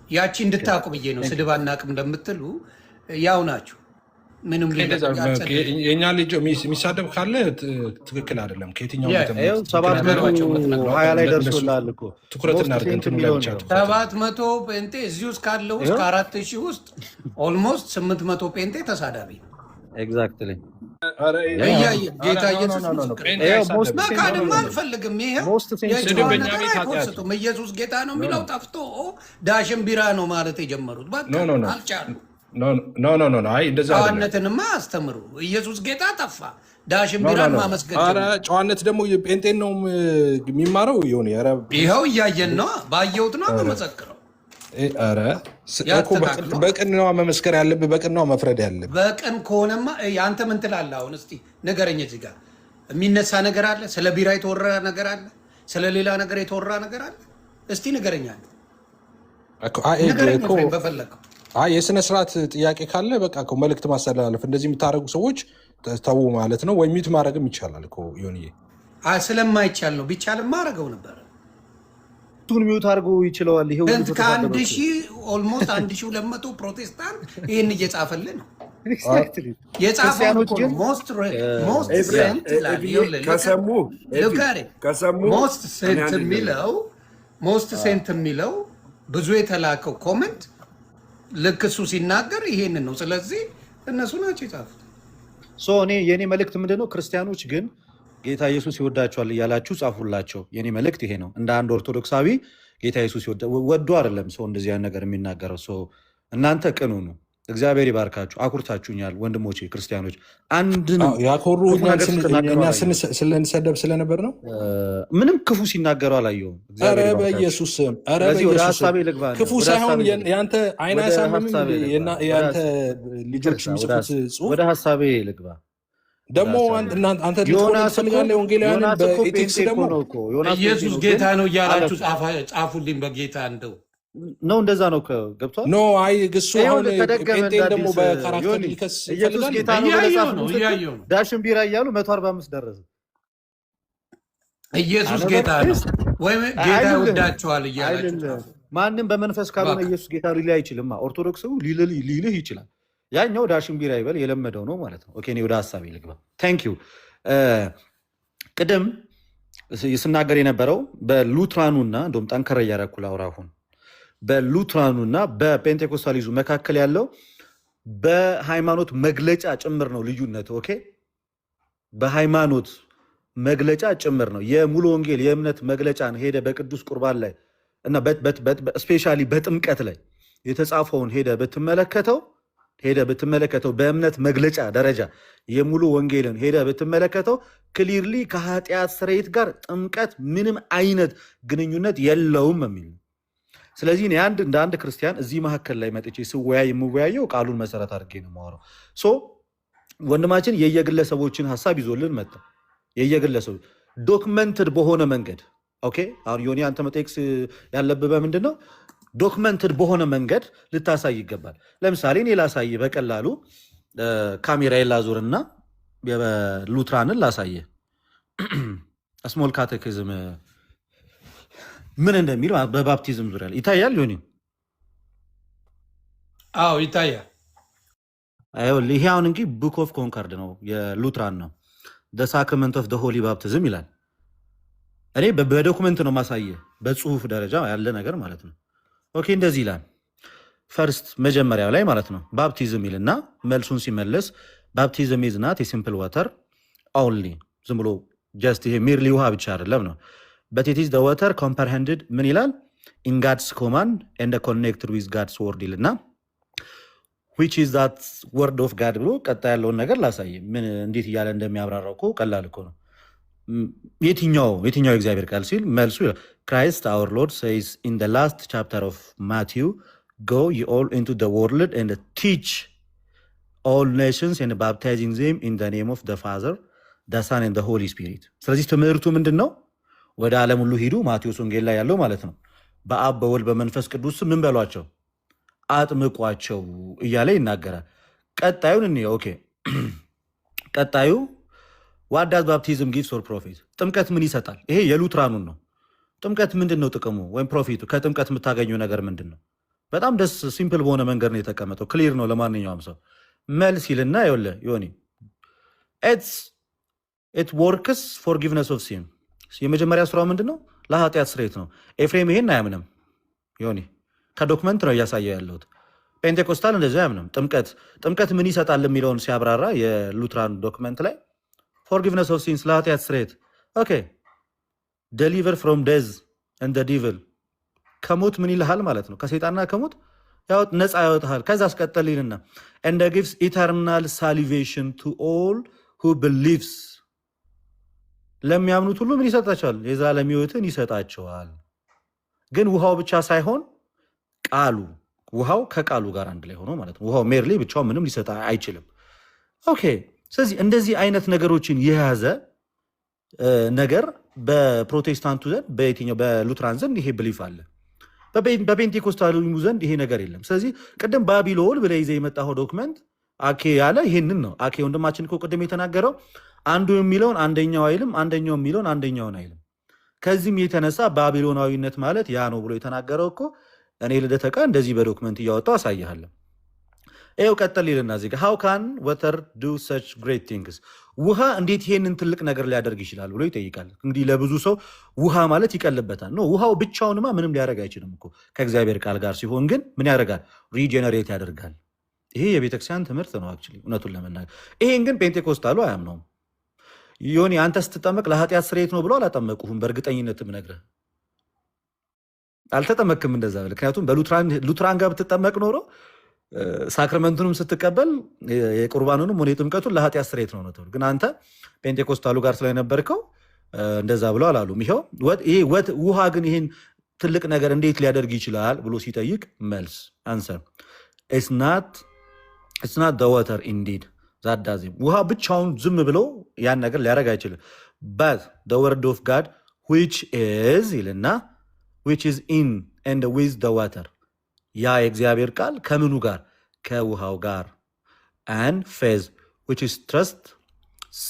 ያቺ እንድታውቁ ብዬ ነው። ስድብ አናውቅም እንደምትሉ ያው ናችሁ። ምንም የእኛ ልጅ የሚሳደብ ካለ ትክክል አይደለም። ከየትኛው 720 ላይ ደርሶላል እኮ ትኩረት እናድርግ። 700 ጴንጤ እዚህ ውስጥ ካለው ውስጥ ከ4000 ውስጥ ኦልሞስት 800 ጴንጤ ተሳዳቢ ነው። ኤግዛክትሊ ጌታ ኢየሱስ መካድም አልፈልግም። ይሄው የጨዋነቱም ኢየሱስ ጌታ ነው የሚለው ጠፍቶ ዳሽን ቢራ ነው ማለት የጀመሩት። በቃ አልቻሉም። ጨዋነትንማ አስተምሩ። ኢየሱስ ጌታ ጠፋ፣ ዳሽን ቢራን ማመስገን። ጨዋነት ደግሞ ጴንጤን ነው የሚማረው። ይኸው እያየን ነው፣ ባየሁት ነው መመሰክረው። በቅን ነዋ መመስከር ያለብህ፣ በቅን ነዋ መፍረድ ያለብህ። በቅን ከሆነማ አንተ ምን ትላለህ? አሁን እስኪ ንገረኝ። እዚህ ጋር የሚነሳ ነገር አለ? ስለ ቢራ የተወራ ነገር አለ? ስለ ሌላ ነገር የተወራ ነገር አለ? እስቲ ንገረኝ። ንገረኝ በፈለግከው። የስነ ስርዓት ጥያቄ ካለ በቃ መልዕክት ማስተላለፍ። እንደዚህ የምታደርጉ ሰዎች ተው ማለት ነው። ወይ ሚት ማድረግም ይቻላል እኮ ዮኒዬ። ስለማይቻል ነው። ቢቻልም ማድረገው ነበር። ቱን ሚውት አድርጎ ይችላል። ይሄው ከ1000 ኦልሞስት 1200 ፕሮቴስታንት ይሄን እየጻፈልን ነው። የጻፈው ሞስት ሴንት የሚለው ብዙ የተላከው ኮመንት ልክ እሱ ሲናገር ይሄንን ነው። ስለዚህ እነሱ ናቸው የጻፉት። እኔ የኔ መልእክት ምንድነው? ክርስቲያኖች ግን ጌታ ኢየሱስ ይወዳቸዋል እያላችሁ ጻፉላቸው። የኔ መልእክት ይሄ ነው። እንደ አንድ ኦርቶዶክሳዊ ጌታ ኢየሱስ ወዶ አይደለም ሰው እንደዚህ አይነት ነገር የሚናገረው። እናንተ ቅኑ ነው። እግዚአብሔር ይባርካችሁ። አኩርታችሁኛል ወንድሞቼ ክርስቲያኖች። አንድ ነው ያኮሩ እኛ ስንሰደብ ስለነበር ነው። ምንም ክፉ ሲናገሩ አላየሁም። በኢየሱስ ስም ወደ ሀሳቤ ልግባ። ክፉ ሳይሆን የአንተ አይን አያሳምም። የአንተ ልጆች የሚጽፉት ጽሑፍ ወደ ሀሳቤ ልግባ። ደግሞ አንተ ትፈልጋለህ ወንጌላውያንን በኤቲክስ ደግሞ ኢየሱስ ጌታ ነው እያላችሁ ጻፉልኝ። በጌታ እንደው ነው እንደዛ ነው ገብቷል። ኖ አይ እሱ አሁን ጴንጤን ደግሞ በካራክተር ሊከስ ኢየሱስ ጌታ ነው ዳሽን ቢራ እያሉ 145 ደረሰ። ኢየሱስ ጌታ ነው ወይም ጌታ ይወዳቸዋል እያላችሁ ማንም በመንፈስ ካልሆነ ኢየሱስ ጌታ ሊል አይችልም። ኦርቶዶክስ ሊልህ ይችላል። ያኛው ዳሽን ቢራ ይበል የለመደው ነው ማለት ነው። ኦኬ እኔ ወደ ሀሳቤ ልግባ። ታንክ ዩ። ቅድም ስናገር የነበረው በሉትራኑና እንደውም ጠንከረ እያደረኩ ላውራ አሁን በሉትራኑና በፔንቴኮስታሊዝሙ መካከል ያለው በሃይማኖት መግለጫ ጭምር ነው ልዩነት። ኦኬ በሃይማኖት መግለጫ ጭምር ነው። የሙሉ ወንጌል የእምነት መግለጫን ሄደ በቅዱስ ቁርባን ላይ እና ስፔሻሊ በጥምቀት ላይ የተጻፈውን ሄደ ብትመለከተው ሄደ ብትመለከተው በእምነት መግለጫ ደረጃ የሙሉ ወንጌልን ሄደ ብትመለከተው ክሊርሊ ከኃጢአት ስርየት ጋር ጥምቀት ምንም አይነት ግንኙነት የለውም የሚል ነው። ስለዚህ እኔ እንደ አንድ ክርስቲያን እዚህ መካከል ላይ መጥቼ ስወያይ የምወያየው ቃሉን መሰረት አድርጌ ነው የማወራው። ወንድማችን የየግለሰቦችን ሀሳብ ይዞልን መጣ። የየግለሰቦች ዶክመንትድ በሆነ መንገድ ኦኬ። አሁን ዮኒ አንተ መጠየቅ ያለብህ ምንድን ነው? ዶክመንትድ በሆነ መንገድ ልታሳይ ይገባል። ለምሳሌ እኔ ላሳይ በቀላሉ ካሜራዬን ላዙርና ሉትራንን ላሳየ ስሞል ካቴኪዝም ምን እንደሚል በባፕቲዝም ዙሪያ ይታያል። ዮኒ አዎ ይታያል። ይሄ አሁን እንግዲህ ቡክ ኦፍ ኮንካርድ ነው የሉትራን ነው ሳክረመንት ኦፍ ሆሊ ባፕቲዝም ይላል። እኔ በዶክመንት ነው ማሳየ በጽሁፍ ደረጃ ያለ ነገር ማለት ነው። ኦኬ እንደዚህ ይላል። ፈርስት መጀመሪያ ላይ ማለት ነው ባፕቲዝም ይልና መልሱን ሲመለስ ባፕቲዝም ኢዝ ናት የሲምፕል ዋተር ኦንሊ ዝም ብሎ ጀስት ይሄ ሜርሊ ውሃ ብቻ አይደለም ነው በት ኢት ኢዝ ዘ ዋተር ኮምፕሬሄንድድ ምን ይላል ኢን ጋድስ ኮማንድ ኤንድ ኮኔክትድ ዊዝ ጋድስ ወርድ ይልና ዊች ኢዝ ዛት ወርድ ኦፍ ጋድ ብሎ ቀጣ ያለውን ነገር ላሳይ። ምን እንዴት እያለ እንደሚያብራራው እኮ ቀላል እኮ ነው። የትኛው የእግዚአብሔር ቃል ሲል መልሱ ክራይስት አወር ሎርድ ሴይዝ ኢን ዘ ላስት ቻፕተር ኦፍ ማቲው ጎ ዩ ኦል ኢንቱ ዘ ወርልድ ኤንድ ቲች ኦል ኔሽንስ ኤንድ ባፕታይዚንግ ዜም ኢን ዘ ኔም ኦፍ ዘ ፋዘር ዘ ሳን ኤንድ ዘ ሆሊ ስፒሪት። ስለዚህ ትምህርቱ ምንድን ነው? ወደ ዓለም ሁሉ ሂዱ፣ ማቴዎስ ወንጌል ላይ ያለው ማለት ነው። በአብ በወልድ በመንፈስ ቅዱስ ምን በሏቸው? አጥምቋቸው እያለ ይናገራል። ቀጣዩን እኔ ኦኬ ቀጣዩ ዋት ዳዝ ባፕቲዝም ጊቭስ ኦር ፕሮፊት? ጥምቀት ምን ይሰጣል? ይሄ የሉትራኑን ነው። ጥምቀት ምንድን ነው ጥቅሙ ወይም ፕሮፊቱ? ከጥምቀት የምታገኘው ነገር ምንድን ነው? በጣም ደስ ሲምፕል በሆነ መንገድ ነው የተቀመጠው። ክሊር ነው ለማንኛውም ሰው። መልስ ይልና ይኸውልህ ዮኒ ኢት ወርክስ ፎርጊቭነስ ኦፍ ሲን። የመጀመሪያ ስራው ምንድን ነው? ለኃጢአት ስርየት ነው። ኤፍሬም ይሄን አያምንም። ዮኒ ከዶክመንት ነው እያሳየው ያለሁት። ፔንቴኮስታል እንደዚ አያምንም። ጥምቀት ምን ይሰጣል የሚለውን ሲያብራራ የሉትራን ዶክመንት ላይ ፎርጊቭነስ ኦፍ ሲንስ ለኃጢአት ስርየት ኦኬ ደሊቨር ፍሮም ዴዝ እንደ ዲቭል ከሞት ምን ይልሃል ማለት ነው? ከሰይጣንና ከሞት ነፃ ያወጣሃል። ከዛ አስቀጠል ይልና እንደ ጊቭስ ኢተርናል ሳሊቬሽን ቱ ኦል ሁ ብሊቭስ ለሚያምኑት ሁሉ ምን ይሰጣቸዋል? የዘላለም ሕይወትን ይሰጣቸዋል። ግን ውሃው ብቻ ሳይሆን ቃሉ ውሃው ከቃሉ ጋር አንድ ላይ ሆኖ ማለት ነው። ውሃው ሜርሊ ብቻው ምንም ሊሰጥ አይችልም። ኦኬ ስለዚህ እንደዚህ አይነት ነገሮችን የያዘ ነገር በፕሮቴስታንቱ ዘንድ በየትኛው በሉትራን ዘንድ ይሄ ብሊፍ አለ። በፔንቴኮስታሉ ዘንድ ይሄ ነገር የለም። ስለዚህ ቅድም ባቢሎን ብለህ ይዘህ የመጣኸው ዶክመንት አኬ ያለ ይሄንን ነው። አኬ ወንድማችን እኮ ቅድም የተናገረው አንዱ የሚለውን አንደኛው አይልም፣ አንደኛው የሚለውን አንደኛውን አይልም። ከዚህም የተነሳ ባቢሎናዊነት ማለት ያ ነው ብሎ የተናገረው እኮ እኔ ልደተ ቃ እንደዚህ በዶክመንት እያወጣው አሳይሃለሁ። ይኸው ቀጠል ይልና እዚህ ጋር ሃው ካን ወተር ዱ ሰች ግሬት ቲንግስ፣ ውሃ እንዴት ይሄንን ትልቅ ነገር ሊያደርግ ይችላል ብሎ ይጠይቃል። እንግዲህ ለብዙ ሰው ውሃ ማለት ይቀልበታል። ኖ ውሃው ብቻውንማ ምንም ሊያደርግ አይችልም እኮ ከእግዚአብሔር ቃል ጋር ሲሆን ግን ምን ያደርጋል? ሪጀነሬት ያደርጋል። ይሄ የቤተክርስቲያን ትምህርት ነው አክቹዋሊ እውነቱን ለመናገር። ይሄን ግን ፔንቴኮስታሉ አያምነውም። ዮኒ አንተ ስትጠመቅ ለኃጢአት ስርየት ነው ብሎ አላጠመቁህም። በእርግጠኝነት ምነግርህ አልተጠመክም እንደዛ። ምክንያቱም በሉትራን ጋር ብትጠመቅ ኖሮ ሳክረመንቱንም ስትቀበል የቁርባኑንም ሆነ የጥምቀቱን ለኃጢአት ስርየት ነው ተብሎ፣ ግን አንተ ፔንቴኮስታሉ ጋር ስለነበርከው እንደዛ ብለው አላሉም። ይኸው ይሄ ውሃ ግን ይህን ትልቅ ነገር እንዴት ሊያደርግ ይችላል ብሎ ሲጠይቅ መልስ አንሰር ኢትስ ናት ዘ ዋተር ኢንዲድ ዛት ዳዝ ኢት። ውሃ ብቻውን ዝም ብሎ ያን ነገር ሊያደርግ አይችልም። በት ዘ ወርድ ኦፍ ጋድ ዊች ኢዝ ይልና ዊች ኢዝ ኢን ኤንድ ዊዝ ዘ ዋተር፣ ያ የእግዚአብሔር ቃል ከምኑ ጋር? ከውሃው ጋር። አንድ ፌዝ ዊች ኢዝ ትረስት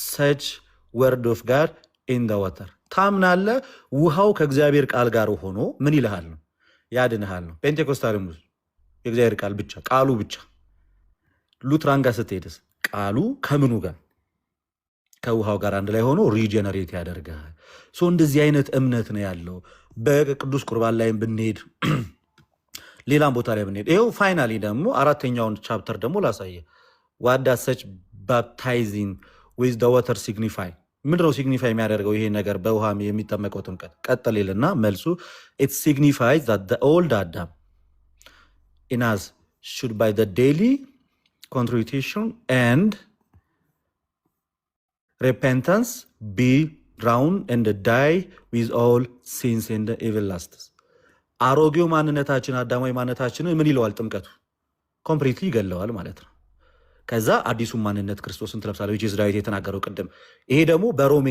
ሰች ወርድ ኦፍ ጋድ ኢን ዘ ዋተር። ታምናለህ? ውሃው ከእግዚአብሔር ቃል ጋር ሆኖ ምን ይልሃል ነው? ያድንሃል ነው። ፔንቴኮስታልም የእግዚአብሔር ቃል ብቻ ቃሉ ብቻ። ሉትራን ጋር ስትሄድስ ቃሉ ከምኑ ጋር? ከውሃው ጋር አንድ ላይ ሆኖ ሪጀነሬት ያደርጋል። እንደዚህ አይነት እምነት ነው ያለው። በቅዱስ ቁርባን ላይም ብንሄድ ሌላም ቦታ ላይ ብንሄድ ይኸው ፋይናሊ ደግሞ አራተኛውን ቻፕተር ደግሞ ላሳየ። ዋት ዳዝ ሰች ባፕታይዚንግ ዊዝ ዘ ዋተር ሲግኒፋይ? ምንድነው ሲግኒፋይ የሚያደርገው ይሄ ነገር በውሃ የሚጠመቀው ጥምቀት? ቀጥል ይልና መልሱ ኢት ሲግኒፋይዝ ዛት ዘ ኦልድ አዳም ኢን አስ ሹድ ባይ ዘ ዴይሊ contrition and repentance be drowned and die with all sins and evil lusts. አሮጌው ማንነታችን አዳማዊ ማንነታችንን ምን ይለዋል? ጥምቀቱ ኮምፕሊትሊ ይገለዋል ማለት ነው። ከዛ አዲሱ ማንነት ክርስቶስን ትለብሳለህ which is ዳዊት የተናገረው ቅድም። ይሄ ደግሞ በሮሜ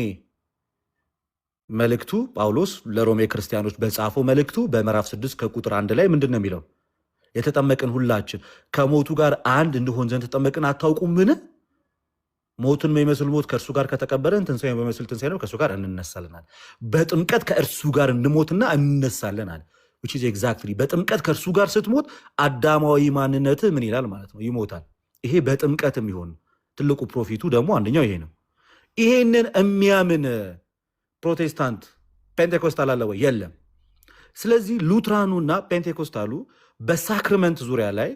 መልእክቱ ጳውሎስ ለሮሜ ክርስቲያኖች በጻፈው መልእክቱ በምዕራፍ 6 ከቁጥር 1 ላይ ምንድን ነው የሚለው? የተጠመቅን ሁላችን ከሞቱ ጋር አንድ እንድሆን ዘንድ ተጠመቅን አታውቁምን? ሞትን በሚመስል ሞት ከእርሱ ጋር ከተቀበረን ትንሣኤን በሚመስል ትንሣኤ ነው ከእርሱ ጋር እንነሳለናል። በጥምቀት ከእርሱ ጋር እንሞትና እንነሳለናል which is exactly በጥምቀት ከእርሱ ጋር ስትሞት አዳማዊ ማንነት ምን ይላል ማለት ነው? ይሞታል። ይሄ በጥምቀት የሚሆን ትልቁ ፕሮፊቱ ደግሞ አንደኛው ይሄ ነው። ይሄንን የሚያምን ፕሮቴስታንት ፔንቴኮስታል አለ ወይ? የለም። ስለዚህ ሉትራኑና ፔንቴኮስታሉ በሳክረመንት ዙሪያ ላይ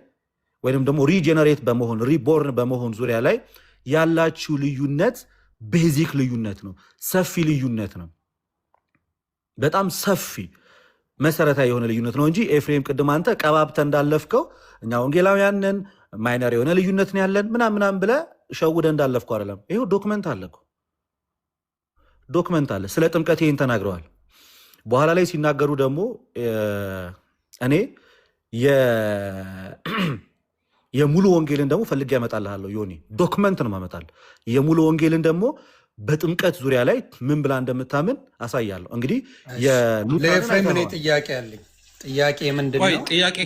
ወይም ደግሞ ሪጀነሬት በመሆን ሪቦርን በመሆን ዙሪያ ላይ ያላችሁ ልዩነት ቤዚክ ልዩነት ነው። ሰፊ ልዩነት ነው። በጣም ሰፊ መሰረታዊ የሆነ ልዩነት ነው እንጂ ኤፍሬም ቅድም አንተ ቀባብተ እንዳለፍከው እኛ ወንጌላውያንን ማይነር የሆነ ልዩነት ነው ያለን ምናምን ብለህ ሸውደ እንዳለፍከው አይደለም። ይሄው ዶክመንት አለ እኮ ዶክመንት አለ። ስለ ጥምቀት ይህን ተናግረዋል። በኋላ ላይ ሲናገሩ ደግሞ እኔ የሙሉ ወንጌልን ደግሞ ፈልጌ ያመጣልሃለሁ። ዮኒ ዶክመንት ነው ማመጣል። የሙሉ ወንጌልን ደግሞ በጥምቀት ዙሪያ ላይ ምን ብላ እንደምታምን አሳያለሁ። እንግዲህ ለኤፍሬም እኔ ጥያቄ አለኝ። ጥያቄ ምንድን ነው? ጥያቄ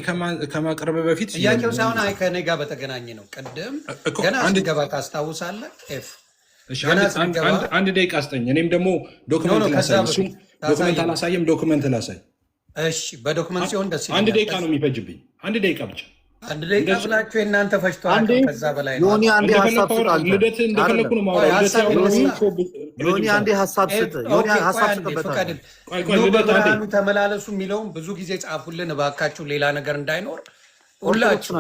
ከማቅረብ በፊት ጥያቄው ሳይሆን ከእኔ ጋር በተገናኘ ነው። ቅድም ገና ስንገባ ታስታውሳለህ? አንድ ደቂቃ አስጠኝ። እኔም ደግሞ ዶክመንት ላሳይ። እሱም ዶክመንት አላሳየም፣ ዶክመንት ላሳይ። እሺ፣ በዶክመንት ሲሆን ደስ ይላል። አንድ ደቂቃ ነው የሚፈጅብኝ። አንድ ደቂቃ ብቻ። አንድ ደቂቃ ብላችሁ የእናንተ ፈጅቷል። ከዛ በላይ ነው። ዮኒ አንዴ ሀሳብ ስጥ። ልደት እንደፈለኩ ነው ማውራት። ዮኒ አንዴ ሀሳብ ስጥ። ዮኒ ሀሳብ ስጥበታል። በብርሃኑ ተመላለሱ የሚለውም ብዙ ጊዜ ጻፉልን እባካችሁ፣ ሌላ ነገር እንዳይኖር። ሁላችሁ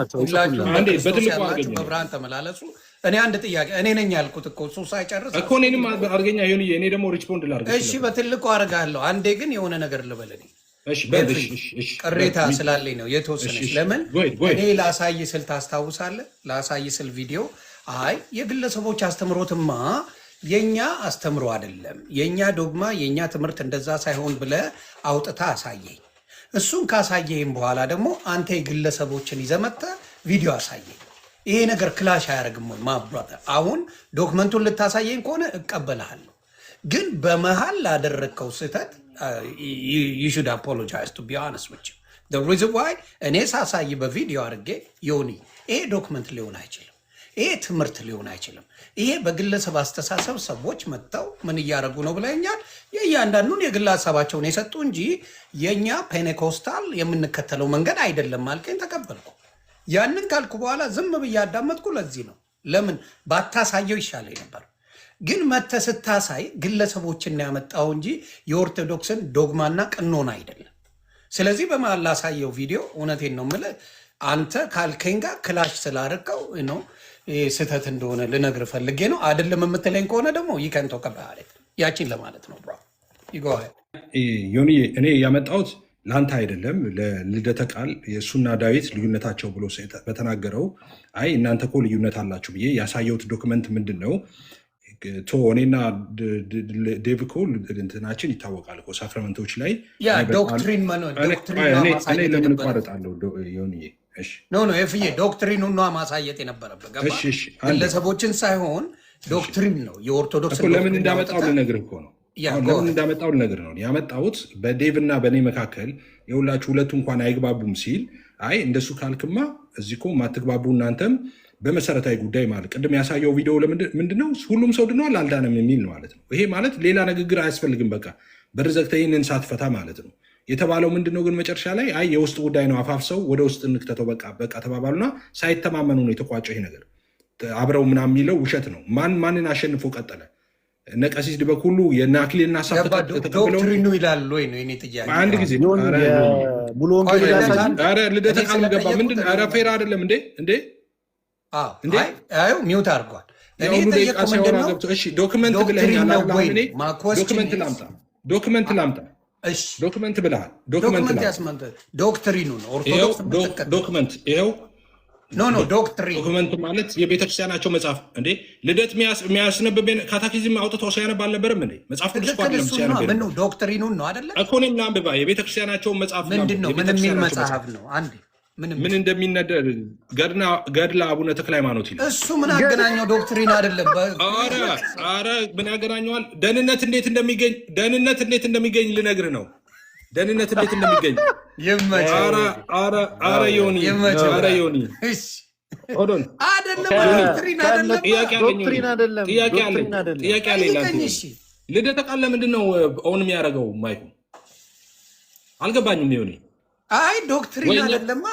በብርሃን ተመላለሱ። እኔ አንድ ጥያቄ እኔ ነኝ ያልኩት እኮ እሱ ሳይጨርስ እኮ እኔንም አድርገኛ ሆን እኔ ደግሞ ሪስፖንድ ላድርግ። እሺ በትልቁ አድርጋለሁ። አንዴ ግን የሆነ ነገር ልበል። ቅሬታ ስላለኝ ነው የተወሰነች። ለምን እኔ ላሳይ ስል ታስታውሳለህ? ላሳይ ስል ቪዲዮ አይ የግለሰቦች አስተምሮትማ የኛ አስተምሮ አይደለም፣ የኛ ዶግማ፣ የኛ ትምህርት እንደዛ ሳይሆን ብለህ አውጥታ አሳየኝ። እሱን ካሳየኝ በኋላ ደግሞ አንተ የግለሰቦችን ይዘህ መጥተህ ቪዲዮ አሳየኝ። ይሄ ነገር ክላሽ አያደርግም ወይ? ማብራት አሁን ዶክመንቱን ልታሳየኝ ከሆነ እቀበልሃለሁ፣ ግን በመሃል ላደረግከው ስህተት you should apologize to be honest with you. The reason why እኔ ሳሳይ በቪዲዮ አድርጌ ዮኒ ይሄ ዶክመንት ሊሆን አይችልም፣ ይሄ ትምህርት ሊሆን አይችልም፣ ይሄ በግለሰብ አስተሳሰብ ሰዎች መጥተው ምን እያደረጉ ነው ብለኛል። የእያንዳንዱን የግል ሀሳባቸውን የሰጡ እንጂ የእኛ ፔኔኮስታል የምንከተለው መንገድ አይደለም አልከኝ፣ ተቀበልኩ። ያንን ካልኩ በኋላ ዝም ብዬ አዳመጥኩ። ለዚህ ነው ለምን ባታሳየው ይሻለኝ ነበር። ግን መተህ ስታሳይ ግለሰቦችን ያመጣው እንጂ የኦርቶዶክስን ዶግማና ቀኖና አይደለም። ስለዚህ በመሀል ላሳየው ቪዲዮ እውነቴን ነው የምልህ አንተ ካልከኝ ጋር ክላሽ ስላደረገው ነው ስህተት እንደሆነ ልነግር ፈልጌ ነው። አይደለም የምትለኝ ከሆነ ደግሞ ይከንቶ ከባለ ያቺን ለማለት ነው። ብራ ይጎይ ዮኒ እኔ ያመጣሁት ለአንተ አይደለም ለልደተ ቃል የእሱና ዳዊት ልዩነታቸው ብሎ በተናገረው አይ እናንተ እኮ ልዩነት አላችሁ ብዬ ያሳየሁት ዶክመንት ምንድን ነው? እኔና ዴቭ እኮ እንትናችን ይታወቃል እኮ ሳክራመንቶች ላይ ዶክትሪን ለምን እቋረጣለሁ? ዮኒዬ ፍዬ ዶክትሪኑን ማሳየት የነበረበት ገባ። ግለሰቦችን ሳይሆን ዶክትሪን ነው የኦርቶዶክስ። ለምን እንዳመጣው ልነግርህ እኮ ነው። ለምን እንዳመጣው ልነግርህ ነው። ያመጣሁት በዴቭ እና በእኔ መካከል የሁላችሁ ሁለቱ እንኳን አይግባቡም ሲል አይ እንደሱ ካልክማ እዚህ እኮ ማትግባቡ እናንተም በመሰረታዊ ጉዳይ ማለት ቅድም ያሳየው ቪዲዮ ምንድነው? ሁሉም ሰው ድኗል አልዳነም የሚል ማለት ነው። ይሄ ማለት ሌላ ንግግር አያስፈልግም። በቃ በርዘግተህ ይህንን ሳትፈታ ማለት ነው የተባለው ምንድነው? ግን መጨረሻ ላይ አይ የውስጥ ጉዳይ ነው አፋፍሰው ወደ ውስጥ እንክተተው በቃ ተባባሉና ሳይተማመኑ ነው የተቋጨው። ይሄ ነገር አብረው ምናምን የሚለው ውሸት ነው። ማንን አሸንፎ ቀጠለ? እነ ቀሲስ ድበኩሉ የእነ አክሊልና ዶክትሪኑ ይላል ወይ ነው የእኔ ጥያቄ። አንድ ጊዜ ሙሉ ወንጌል ልደተ ቃል ገባ ምንድን ፌራ አይደለም እንዴ ሚውት አድርጓል። ዶክመንት ብለኸኛል። ዶክመንት ላምጣ ዶክመንት ብለሃል። ዶክትሪኑ ነው ኦርቶዶክስ ዶክመንት ይኸው ኖ ዶክትሪን ዶክመንት ማለት የቤተክርስቲያናቸው መጽሐፍ እንዴ ልደት የሚያስነብብ ካታኪዝም አውጥተው ሲያነብ አልነበረም እንዴ? መጽሐፍ ቅዱስ ምን ዶክትሪኑን ነው አይደለ? እኮ እኔም ላንብባ የቤተክርስቲያናቸውን መጽሐፍ ምንድን ነው? ምን የሚል መጽሐፍ ነው? አንዴ ምን እንደሚነደር ገድለ አቡነ ተክለ ሃይማኖት ይላል። እሱ ምን አገናኘው? ዶክትሪን አይደለም። ኧረ ምን ያገናኘዋል? ደህንነት እንዴት እንደሚገኝ ልነግርህ ነው። ደህንነት እንዴት እንደሚገኝ ኧረ ዮኒ ሆዶን ጥያቄ አለኝ። ልደተ ቃል ለምንድን ነው ኦን የሚያደርገው? ማይኩ አልገባኝም ዮኒ። አይ ዶክትሪን አይደለማ።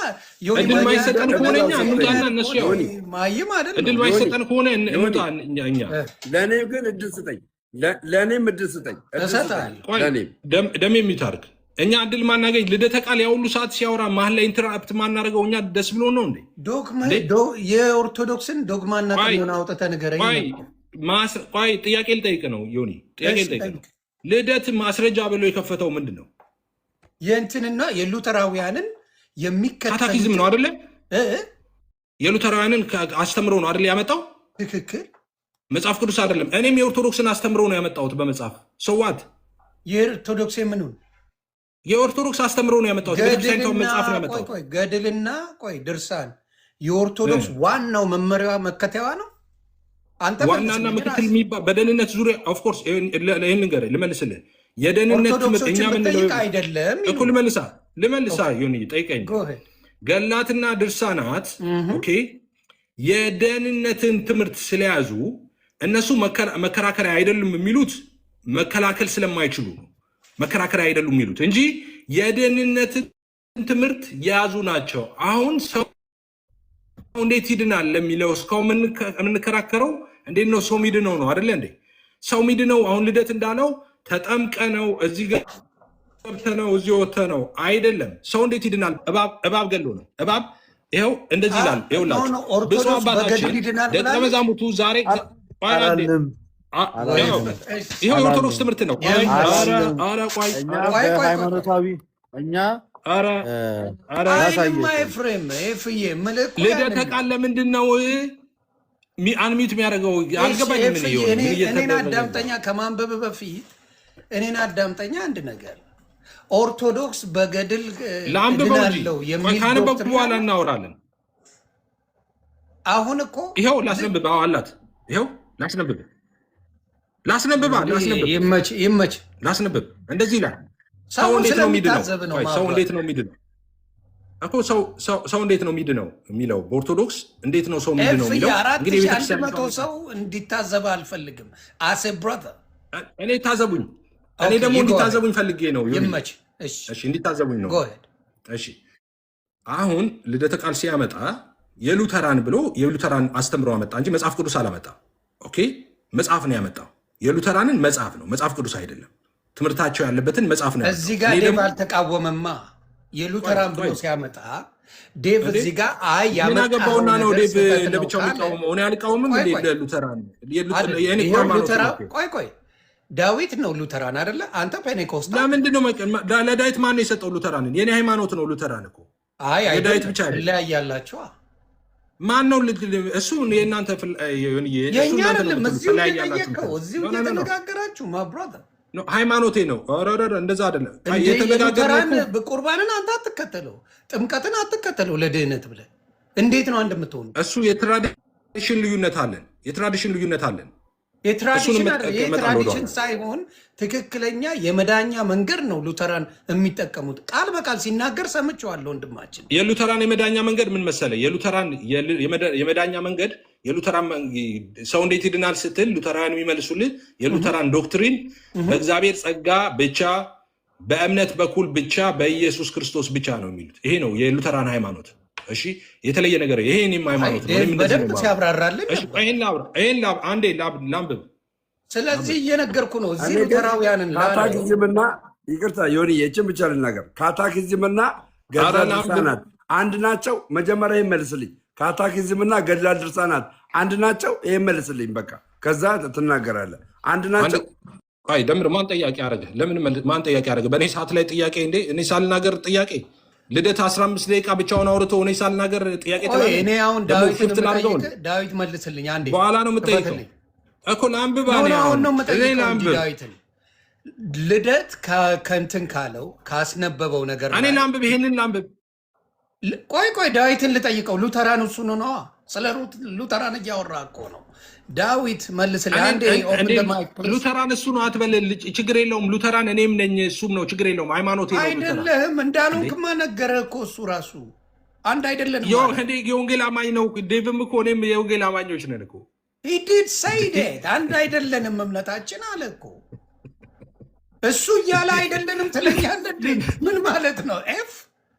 እድል ማይሰጠን ከሆነ እኛ እንውጣና እነሱ ያው ማይም አይደለም። እድል ማይሰጠን ከሆነ እንውጣ እኛ። ለእኔም ግን እድል ስጠኝ፣ ለእኔም እድል ስጠኝ። ደሜ የሚታርግ እኛ እድል ማናገኝ። ልደተ ቃል ያሁሉ ሰዓት ሲያወራ መሀል ላይ ኢንተራፕት ማናደርገው እኛ ደስ ብሎ ነው እንዴ? የኦርቶዶክስን ዶግማና ቀኖና አውጥተህ ንገረኝ። ቆይ ጥያቄ ልጠይቅ ነው ዮኒ፣ ጥያቄ ልጠይቅ ነው። ልደት ማስረጃ ብሎ የከፈተው ምንድን ነው? የእንትንና የሉተራውያንን የሚከተል ካታኪዝም ነው አይደለ? የሉተራውያንን አስተምረው ነው አይደለ ያመጣው? ትክክል። መጽሐፍ ቅዱስ አይደለም። እኔም የኦርቶዶክስን አስተምረው ነው ያመጣሁት በመጽሐፍ ሰዋት። የኦርቶዶክስ ምኑን? የኦርቶዶክስ አስተምረው ነው ያመጣሁት። ቤተክርስቲያን መጽሐፍ ነው ያመጣሁት። ገድልና ድርሳን የኦርቶዶክስ ዋናው መመሪያ መከተያዋ ነው። አንተ ዋናና ምክትል የሚባል በደህንነት ዙሪያ ኦፍኮርስ ይህን ነገር ልመልስልህ። የደህንነት ትምህርት እኛ ምንለው አይደለም እኮ ልመልሳ ዮኒ ጠይቀኝ። ገላትና ድርሳናት ኦኬ የደህንነትን ትምህርት ስለያዙ እነሱ መከራከሪያ አይደሉም የሚሉት መከላከል ስለማይችሉ ነው። መከራከሪያ አይደሉም የሚሉት እንጂ የደህንነትን ትምህርት የያዙ ናቸው። አሁን ሰው እንዴት ይድናል ለሚለው እስካሁን የምንከራከረው እንዴት ነው ሰው ሚድነው ነው አይደለ እንዴ? ሰው ሚድነው አሁን ልደት እንዳለው ተጠምቀ ነው እዚህ ገብተ ነው እዚህ ወተ ነው አይደለም። ሰው እንዴት ይድናል? እባብ ገሎ ነው። እባብ ይኸው እንደዚህ ይላል። ይኸውላችሁ ብፁዕ አባታችን ደቀ መዛሙርቱ ዛሬ ይኸው የኦርቶዶክስ ትምህርት ነው። ሃይማኖታዊ እኛ ልደተ ቃል ለምንድን ነው አንሚት የሚያደርገው? አልገባኝም። እኔን አዳምጠኛ፣ ከማንበብ በፊት እኔን አዳምጠኛ። አንድ ነገር ኦርቶዶክስ በገድል ድናለው የሚል ካነበብኩ በኋላ እናወራለን። አሁን እኮ ይኸው ላስነብብ አላት። ይኸው ላስነብብ ይመች ላስነብብ። እንደዚህ ይላል። ሰው እንዴት ነው የሚድነው? ሰው እንዴት ነው የሚድነው እኮ ሰው እንዴት ነው የሚድነው የሚለው በኦርቶዶክስ እንዴት ነው ሰው የሚድነው የሚለው። እንግዲህ ቤተክርስቲያን ሰው እንዲታዘብ አልፈልግም። አሴ ብራዘር እኔ ታዘቡኝ። እኔ ደግሞ እንዲታዘቡኝ ፈልጌ ነው። ይመች። እሺ እንዲታዘቡኝ ነው። እሺ አሁን ልደተ ቃል ሲያመጣ የሉተራን ብሎ የሉተራን አስተምሮ አመጣ እንጂ መጽሐፍ ቅዱስ አላመጣ። ኦኬ መጽሐፍ ነው ያመጣው። የሉተራንን መጽሐፍ ነው፣ መጽሐፍ ቅዱስ አይደለም። ትምህርታቸው ያለበትን መጽሐፍ ነው። እዚህ ጋር ዴቭ አልተቃወመማ። የሉተራን ብሎ ሲያመጣ ዴቭ እዚህ ጋር ምን አገባውና ነው ዴቭ ለብቻው የሚቃወመው? እኔ አልቃወምም። ሉተራን ቆይ ዳዊት ነው ሉተራን አይደለ? አንተ ፔኔኮስታል። ለምንድን ነው ለዳዊት ማን ነው የሰጠው ሉተራንን? የኔ ሃይማኖት ነው ሉተራን እኮ። የዳዊት ብቻ ይለያያላችኋ። ማን ነው እሱ? የእናንተ የእኛ አይደለም። እዚሁ እየተነጋገራችሁ ማብራታ ሃይማኖቴ ነው። እንደዛ አይደለም። ቁርባንን አንተ አትከተለው፣ ጥምቀትን አትከተለው ለድህነት ብለህ እንዴት ነው አንድ የምትሆኑ? እሱ የትራዲሽን ልዩነት አለን። የትራዲሽን ሳይሆን ትክክለኛ የመዳኛ መንገድ ነው ሉተራን የሚጠቀሙት። ቃል በቃል ሲናገር ሰምቼዋለሁ ወንድማችን። የሉተራን የመዳኛ መንገድ ምን መሰለህ? የሉተራን የመዳኛ መንገድ የሉተራን ሰው እንዴት ይድናል ስትል ሉተራን የሚመልሱልህ የሉተራን ዶክትሪን በእግዚአብሔር ጸጋ ብቻ በእምነት በኩል ብቻ በኢየሱስ ክርስቶስ ብቻ ነው የሚሉት። ይሄ ነው የሉተራን ሃይማኖት። እሺ የተለየ ነገር ይሄ እኔም ሃይማኖት ነው። በደንብ ሲያብራራልን ይሄን አንዴ ላንብብ። ስለዚህ እየነገርኩ ነው። እዚህ ሉተራውያንን ካታኪዝምና ይቅርታ ዮኒ የችን ብቻ ልናገር። ካታኪዝምና ገድለ ድርሳናት አንድ ናቸው? መጀመሪያ ይመልስልኝ። ካታኪዝምና ገድለ ድርሳናት አንድ ናቸው? ይህ መልስልኝ። በቃ ከዛ ትናገራለህ። አንድ ናቸው? አይ ደምር ማን ጠያቄ አደረገ? ለምን ማን ጠያቄ አደረገ? በእኔ ሰዓት ላይ ጥያቄ እንዴ? እኔ ሳልናገር ጥያቄ ልደት 15 ደቂቃ ብቻውን አውርቶ እኔ ሳልናገር ጥያቄ ትላለህ። እኔ አሁን ዳዊት መልስልኝ አንዴ። በኋላ ነው የምጠይቀው እኮ ለአንብባ ነው የምጠይቀው ዳዊትን። ልደት ከእንትን ካለው ካስነበበው ነገር እኔ ላንብብ፣ ይሄንን ላንብብ። ቆይ ዳዊትን ልጠይቀው። ሉተራን እሱ ነው። ስለ ሉተራን እያወራ እኮ ነው። ዳዊት መልስልኝ አንዴ። ሉተራን እሱ ነው አትበል፣ ችግር የለውም። ሉተራን እኔም ነኝ እሱም ነው፣ ችግር የለውም። ሃይማኖት አይደለህም እንዳልሆንክማ ነገረህ እኮ እሱ ራሱ አንድ አይደለንም። የወንጌል አማኝ ነው ዴቭም እኮ እኔም የወንጌል አማኞች ነን እኮ። ሂድድ ሰይዴት አንድ አይደለንም እምነታችን አለ እኮ እሱ እያለ አይደለንም ትለኛለህ። ምን ማለት ነው? ኤፍ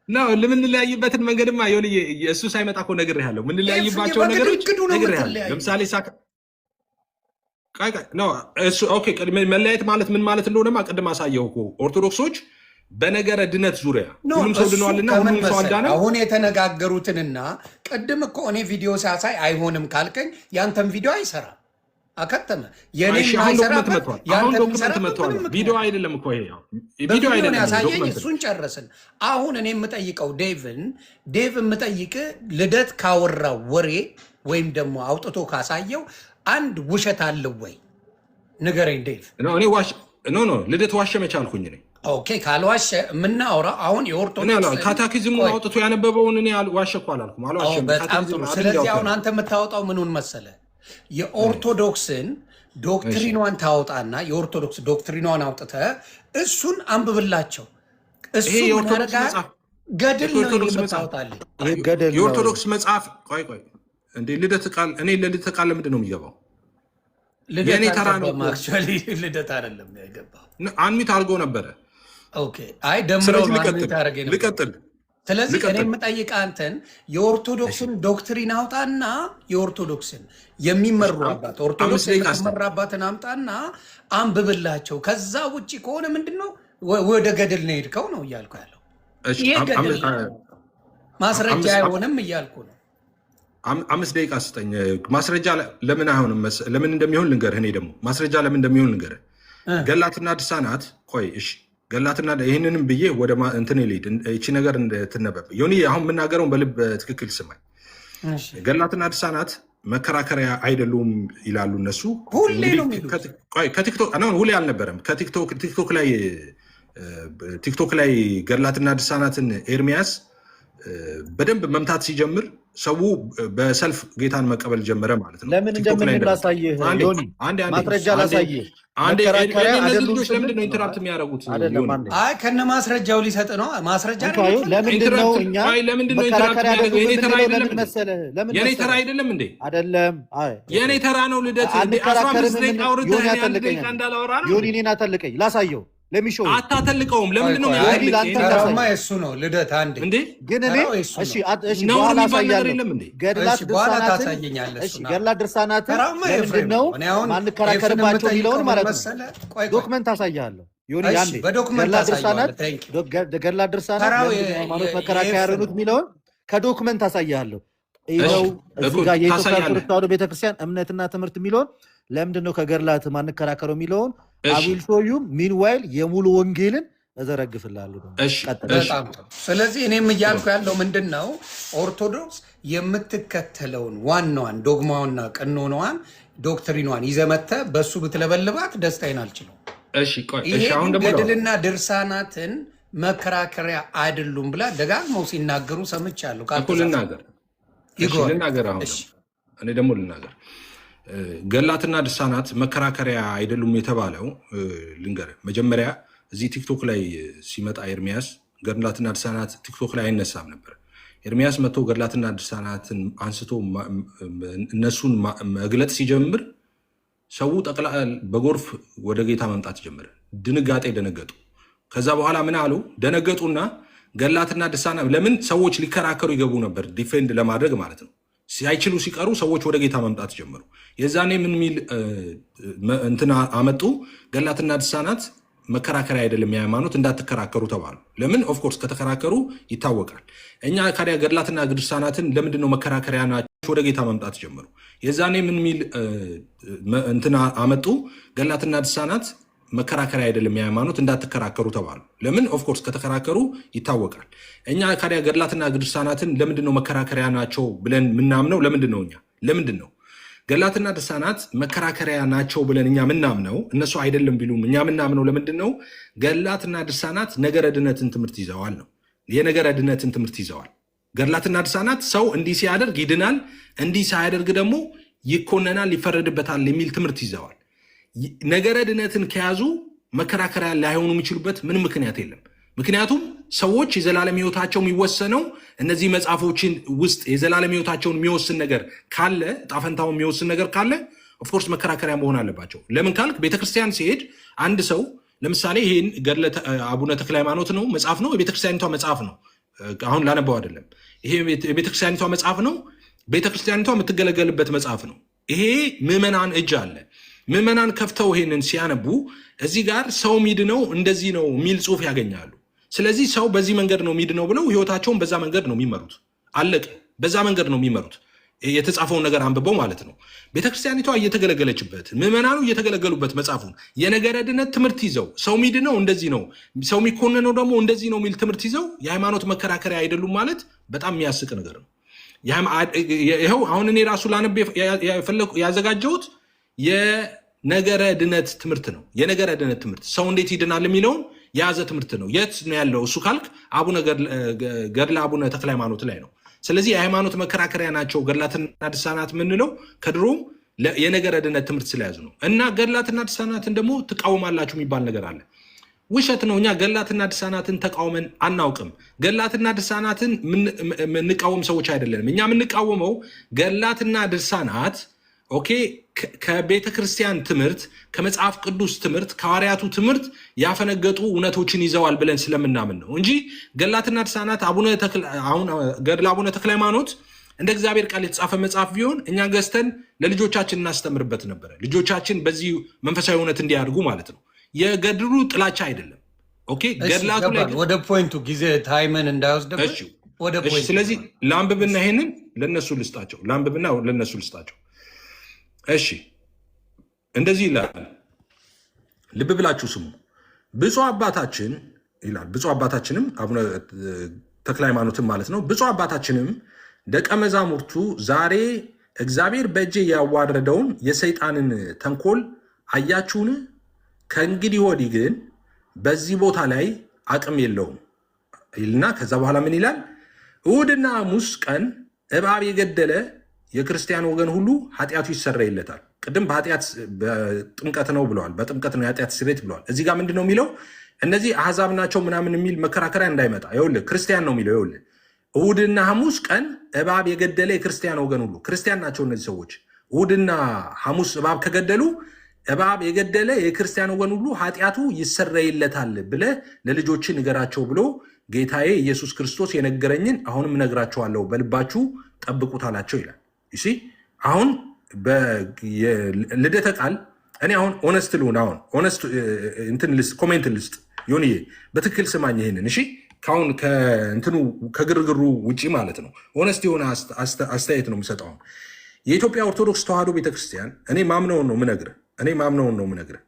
ነው ለምንለያይበትን መንገድማ ሆን እሱ ሳይመጣ እኮ ነግሬሃለሁ። ምንለያይባቸው ነገሮች ነግሬሃለሁ። ለምሳሌ መለያየት ማለት ምን ማለት እንደሆነማ ቅድም አሳየው እኮ። ኦርቶዶክሶች በነገረ ድነት ዙሪያ ሁሉም ሰው ድነዋልና ሁሉም ሰው አልዳነም። አሁን የተነጋገሩትንና ቅድም እኮ እኔ ቪዲዮ ሳሳይ አይሆንም ካልከኝ ያንተን ቪዲዮ አይሰራም። አከተመ ዶክመንት መጥቷል። ቪዲዮ አይደለም እኮ ይሄ ቪዲዮ አይደለም። ያሳየኝ እሱን ጨረስን። አሁን እኔ የምጠይቀው ዴቭ የምጠይቅ ልደት ካወራው ወሬ ወይም ደግሞ አውጥቶ ካሳየው አንድ ውሸት አለው ወይ ንገረኝ ዴቭ። ልደት ዋሸ መቻልኩኝ ነኝ። ኦኬ ካልዋሸ የምናወራ አሁን የኦርቶዶክስ ካታኪዝሙን አውጥቶ ያነበበውን እኔ ዋሸ እኮ አላልኩም፣ አልዋሸም። በጣም ጥሩ። ስለዚህ አሁን አንተ የምታወጣው ምኑን መሰለ? የኦርቶዶክስን ዶክትሪኗን ታወጣና የኦርቶዶክስ ዶክትሪኗን አውጥተ እሱን አንብብላቸው። እሱ ገድል ነው የምታወጣልኝ። የኦርቶዶክስ መጽሐፍ ቆይ እንዴ ልደት ቃል እኔ ለልደት ቃል ለምንድን ነው የሚገባው? የኔ ተራ ነው። ልደት አይደለም የገባው፣ አንሚት አድርጎ ነበረ። ኦኬ አይ ደምረው ልቀጥል። ስለዚህ እኔ የምጠይቅ አንተን የኦርቶዶክስን ዶክትሪን አውጣና የኦርቶዶክስን የሚመሩባት ኦርቶዶክስ የሚመራባትን አምጣና አንብብላቸው። ከዛ ውጭ ከሆነ ምንድነው ወደ ገድል ነው ሄድከው ነው እያልኩ ያለው። ይሄ ገድል ማስረጃ አይሆንም እያልኩ ነው። 5 ደቂቃ ስጠኝ። ማስረጃ ለምን አይሆንም? ለምን እንደሚሆን ልንገርህ። እኔ ደግሞ ማስረጃ ለምን እንደሚሆን ልንገርህ። ገላትና ድርሳናት ቆይ እሺ ገላትና ይህንንም ብዬ ወደ እንትን ልሂድ። ይቺ ነገር ትነበብ ዮኒ አሁን የምናገረውን በልብ ትክክል ስማኝ። ገላትና ድርሳናት መከራከሪያ አይደሉም ይላሉ እነሱ። ሁሌ አልነበረም። ቲክቶክ ላይ ገላትና ድርሳናትን ኤርሚያስ በደንብ መምታት ሲጀምር ሰው በሰልፍ ጌታን መቀበል ጀመረ ማለት ነው። ለምን እንደምን ላሳይህ ዮኒ ማስረጃ ላሳይህ። ልጆች ለምንድነው ኢንተራፕት የሚያደርጉት? አይ ከነ ማስረጃው ሊሰጥ ነው። ማስረጃ ለምንድነው እኛ መከራከሪያ የኔ ተራ አይደለም እንዴ? አይደለም የኔ ተራ ነው። ልደት 15 ደቂቃ አውርተህ እንዳላወራ ነው። ዮኒ እኔን አተልቀኝ ላሳየው። ለሚሾው አታተልቀውም። ለምንድነው እሱ ነው ልደት አንዴ እንዴ? ግን እኔ እሺ በኋላ አሳያለሁ። ገድላት ድርሳናትን ለምንድነው ማንከራከርባቸው የሚለውን ማለት ነው ዶክመንት አሳያለሁ። ዮኒ አንዴ ገድላት ድርሳናት ሃይማኖት መከራከያ ያረኑት የሚለውን ከዶክመንት አሳያለሁ። ይኸው እዚህ ጋር የኢትዮጵያ ኦርቶዶክስ ተዋሕዶ ቤተክርስቲያን እምነትና ትምህርት የሚለውን ለምንድነው ከገድላት ማንከራከረው የሚለውን አዊል ሾዩ ሚንዋይል የሙሉ ወንጌልን እዘረግፍላለሁ። ስለዚህ እኔም እያልኩ ያለው ምንድን ነው ኦርቶዶክስ የምትከተለውን ዋናዋን ዶግማዋና ቀኖናዋን ዶክትሪኗን ይዘመተ በሱ ብትለበልባት ደስታዬን አልችለው። ይሄ ገድልና ድርሳናትን መከራከሪያ አይደሉም ብላ ደጋግመው ሲናገሩ ሰምቻለሁ። እኔ ደግሞ ልናገር ገላትና ድርሳናት መከራከሪያ አይደሉም የተባለው ልንገር። መጀመሪያ እዚህ ቲክቶክ ላይ ሲመጣ ኤርሚያስ ገድላትና ድርሳናት ቲክቶክ ላይ አይነሳም ነበር። ኤርሚያስ መጥቶ ገድላትና ድርሳናትን አንስቶ እነሱን መግለጥ ሲጀምር ሰው ጠቅላላ በጎርፍ ወደ ጌታ መምጣት ጀመረ። ድንጋጤ ደነገጡ። ከዛ በኋላ ምን አሉ? ደነገጡና ገላትና ድርሳናት ለምን ሰዎች ሊከራከሩ ይገቡ ነበር፣ ዲፌንድ ለማድረግ ማለት ነው። ሳይችሉ ሲቀሩ ሰዎች ወደ ጌታ መምጣት ጀመሩ። የዛኔ ምን ሚል እንትና አመጡ? ገላትና ድርሳናት መከራከሪያ አይደለም የሃይማኖት እንዳትከራከሩ ተባሉ። ለምን? ኦፍኮርስ ከተከራከሩ ይታወቃል። እኛ ካዲያ ገድላትና ድርሳናትን ለምንድነው መከራከሪያ ናቸው? ወደ ጌታ መምጣት ጀመሩ። የዛኔ ምን ሚል እንትና አመጡ? ገላትና ድርሳናት መከራከሪያ አይደለም የሃይማኖት እንዳትከራከሩ ተባሉ። ለምን? ኦፍኮርስ ከተከራከሩ ይታወቃል። እኛ ካዲያ ገድላትና ድርሳናትን ለምንድነው መከራከሪያ ናቸው ብለን ምናምነው? ለምንድን ነው ገድላትና ድርሳናት መከራከሪያ ናቸው ብለን እኛ ምናምነው? እነሱ አይደለም ቢሉም እኛ ምናምነው ለምንድን ነው? ገድላትና ድርሳናት ነገረ ድነትን ትምህርት ይዘዋል ነው። የነገረ ድነትን ትምህርት ይዘዋል። ገድላትና ድርሳናት ሰው እንዲህ ሲያደርግ ይድናል፣ እንዲህ ሳያደርግ ደግሞ ይኮነናል፣ ይፈረድበታል የሚል ትምህርት ይዘዋል። ነገረ ድነትን ከያዙ መከራከሪያ ላይሆኑ የሚችሉበት ምንም ምክንያት የለም። ምክንያቱም ሰዎች የዘላለም ሕይወታቸው የሚወሰነው እነዚህ መጽሐፎችን ውስጥ የዘላለም ሕይወታቸውን የሚወስን ነገር ካለ ጣፈንታውን የሚወስን ነገር ካለ ኦፍኮርስ መከራከሪያ መሆን አለባቸው። ለምን ካልክ ቤተክርስቲያን ሲሄድ አንድ ሰው ለምሳሌ ይህን ገድለ አቡነ ተክለ ሃይማኖት ነው መጽሐፍ ነው፣ የቤተክርስቲያኒቷ መጽሐፍ ነው። አሁን ላነበው አይደለም። ይሄ የቤተክርስቲያኒቷ መጽሐፍ ነው፣ ቤተክርስቲያኒቷ የምትገለገልበት መጽሐፍ ነው። ይሄ ምዕመናን እጅ አለ። ምዕመናን ከፍተው ይሄንን ሲያነቡ እዚህ ጋር ሰው ሚድነው እንደዚህ ነው የሚል ጽሑፍ ያገኛሉ። ስለዚህ ሰው በዚህ መንገድ ነው ሚድነው ብለው ህይወታቸውን በዛ መንገድ ነው የሚመሩት። አለቀ። በዛ መንገድ ነው የሚመሩት የተጻፈውን ነገር አንብበው ማለት ነው። ቤተክርስቲያኒቷ እየተገለገለችበት ምዕመናኑ እየተገለገሉበት መጽሐፉን የነገረ ድነት ትምህርት ይዘው ሰው ሚድነው እንደዚህ ነው፣ ሰው የሚኮነነው ደግሞ እንደዚህ ነው የሚል ትምህርት ይዘው የሃይማኖት መከራከሪያ አይደሉም ማለት በጣም የሚያስቅ ነገር ነው። ይኸው አሁን እኔ ራሱ ላነብ ያዘጋጀሁት የነገረ ድነት ትምህርት ነው። የነገረ ድነት ትምህርት ሰው እንዴት ይድናል የሚለውን የያዘ ትምህርት ነው። የት ነው ያለው እሱ ካልክ ገድለ አቡነ ተክለ ሃይማኖት ላይ ነው። ስለዚህ የሃይማኖት መከራከሪያ ናቸው ገድላትና ድርሳናት የምንለው ከድሮም የነገረ ድነት ትምህርት ስለያዙ ነው። እና ገድላትና ድርሳናትን ደግሞ ትቃወማላችሁ የሚባል ነገር አለ። ውሸት ነው። እኛ ገድላትና ድርሳናትን ተቃውመን አናውቅም። ገድላትና ድርሳናትን የምንቃወም ሰዎች አይደለንም። እኛ የምንቃወመው ገድላትና ድርሳናት ኦኬ ከቤተ ክርስቲያን ትምህርት ከመጽሐፍ ቅዱስ ትምህርት ከሐዋርያቱ ትምህርት ያፈነገጡ እውነቶችን ይዘዋል ብለን ስለምናምን ነው እንጂ ገድላትና ድርሳናት ገድለ አቡነ ተክለ ሃይማኖት እንደ እግዚአብሔር ቃል የተጻፈ መጽሐፍ ቢሆን እኛ ገዝተን ለልጆቻችን እናስተምርበት ነበረ። ልጆቻችን በዚህ መንፈሳዊ እውነት እንዲያድጉ ማለት ነው። የገድሉ ጥላቻ አይደለም። ኦኬ ገድላቱ ላይ ወደ ፖይንቱ ጊዜ ታይመን እንዳይወስደበት ወደ ፖይንቱ። ስለዚህ ላንብብና ይሄንን ለነሱ ልስጣቸው። እሺ እንደዚህ ይላል። ልብ ብላችሁ ስሙ። ብፁዕ አባታችን ይላል። ብፁዕ አባታችንም አቡነ ተክለ ሃይማኖትም ማለት ነው። ብፁዕ አባታችንም ደቀ መዛሙርቱ ዛሬ እግዚአብሔር በእጄ ያዋረደውን የሰይጣንን ተንኮል አያችሁን? ከእንግዲህ ወዲህ ግን በዚህ ቦታ ላይ አቅም የለውም ይልና ከዛ በኋላ ምን ይላል? እሑድና ሐሙስ ቀን እባብ የገደለ የክርስቲያን ወገን ሁሉ ኃጢአቱ ይሰረይለታል። ቅድም በጥምቀት ነው ብለዋል። በጥምቀት ነው የኃጢአት ስርየት ብለዋል። እዚህ ጋር ምንድን ነው የሚለው? እነዚህ አሕዛብ ናቸው ምናምን የሚል መከራከሪያ እንዳይመጣ። ይኸውልህ ክርስቲያን ነው የሚለው። ይኸውልህ እሑድና ሐሙስ ቀን እባብ የገደለ የክርስቲያን ወገን ሁሉ ክርስቲያን ናቸው እነዚህ ሰዎች። እሑድና ሐሙስ እባብ ከገደሉ እባብ የገደለ የክርስቲያን ወገን ሁሉ ኃጢአቱ ይሰረይለታል ብለህ ለልጆች ንገራቸው ብሎ ጌታዬ ኢየሱስ ክርስቶስ የነገረኝን አሁንም እነግራቸዋለሁ፣ በልባችሁ ጠብቁት አላቸው ይላል። እሺ አሁን ልደተ ቃል እኔ አሁን ኦነስት ልሁን። አሁን ኦነስት እንትን ልስጥ፣ ኮሜንት ልስጥ። ዮኒዬ በትክክል ስማኝ ይሄንን። እሺ ካሁን ከእንትኑ ከግርግሩ ውጪ ማለት ነው። ኦነስት የሆነ አስተያየት ነው የምሰጠው። የኢትዮጵያ ኦርቶዶክስ ተዋሕዶ ቤተክርስቲያን እኔ ማምነውን ነው የምነግርህ።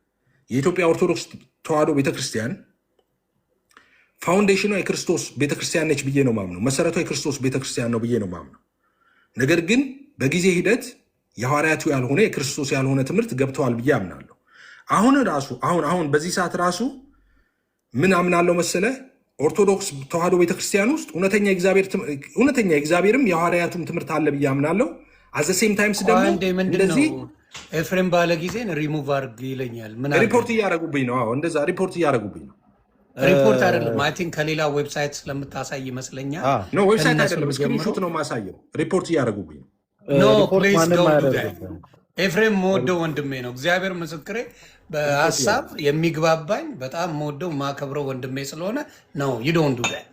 የኢትዮጵያ ኦርቶዶክስ ተዋሕዶ ቤተክርስቲያን ፋውንዴሽኗ የክርስቶስ ቤተክርስቲያን ነች ብዬ ነው ማምነው። መሰረቷ የክርስቶስ ቤተክርስቲያን ነው ብዬ ነው ማምነው። ነገር ግን በጊዜ ሂደት የሐዋርያቱ ያልሆነ የክርስቶስ ያልሆነ ትምህርት ገብተዋል ብዬ አምናለሁ። አሁን በዚህ ሰዓት ራሱ ምን አምናለሁ መሰለ? ኦርቶዶክስ ተዋሕዶ ቤተክርስቲያን ውስጥ እውነተኛ የእግዚአብሔርም የሐዋርያቱም ትምህርት አለ ብዬ አምናለሁ። አዘሴም ታይምስ ደግሞ እንደዚህ ኤፍሬም ባለ ጊዜን ሪሙቭ አድርግ ይለኛል። ሪፖርት እያደረጉብኝ ነው። እንደዛ ሪፖርት እያደረጉብኝ ነው። ሪፖርት አይደለም አይ ቲንክ ከሌላ ዌብሳይት ስለምታሳይ ይመስለኛል። ኖ ዌብሳይት አይደለም፣ ስክሪንሾት ነው ማሳየው። ሪፖርት እያደረጉብኝ ነው። ኖ ፕሊዝ ዶንት ዱ ዳት። ኤፍሬም መወደው ወንድሜ ነው፣ እግዚአብሔር ምስክሬ። በሀሳብ የሚግባባኝ በጣም መወደው ማከብረው ወንድሜ ስለሆነ ነው። ዩ ዶንት ዱ ዳት።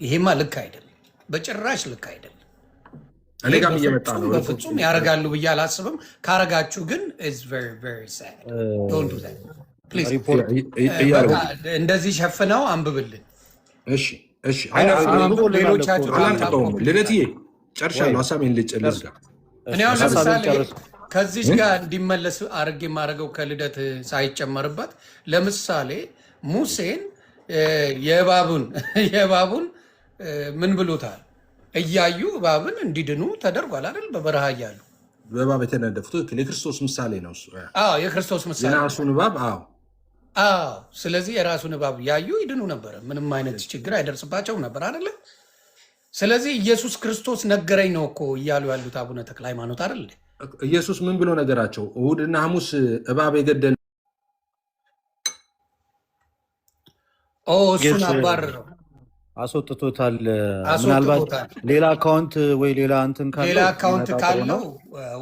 ይሄማ ልክ አይደለም፣ በጭራሽ ልክ አይደለም። እኔ ጋር እየመጣ ነው። በፍጹም ያደርጋሉ ብዬ አላስብም። ካረጋችሁ ግን ኢትስ ቬሪ ቬሪ ሳድ። ዶንት ዱ ዛት ፕሊዝ። እንደዚህ ሸፍነው አንብብልን። እሺ ሌሎቻችሁ ልደትዬ ጨርሻለሁ። ሀሳቤን ልዝጋ። እኔ አሁን ለምሳሌ ከዚች ጋር እንዲመለስ አድርጌ የማደርገው ከልደት ሳይጨመርበት ለምሳሌ ሙሴን የእባቡን ምን ብሎታል? እያዩ እባብን እንዲድኑ ተደርጓል አይደል? በበረሃ እያሉ በእባብ የተነደፉት የክርስቶስ ምሳሌ ነው እሱ። የክርስቶስ ምሳሌ የራሱን እባብ። ስለዚህ የራሱን እባብ ያዩ ይድኑ ነበረ። ምንም አይነት ችግር አይደርስባቸውም ነበር አይደለ? ስለዚህ ኢየሱስ ክርስቶስ ነገረኝ ነው እኮ እያሉ ያሉት አቡነ ተክለ ሃይማኖት አይደል? ኢየሱስ ምን ብሎ ነገራቸው? እሑድና ሐሙስ እባብ የገደለ እሱን አባረረው፣ አስወጥቶታል። ምናልባት ሌላ አካውንት ወይ ሌላ እንትን ካለው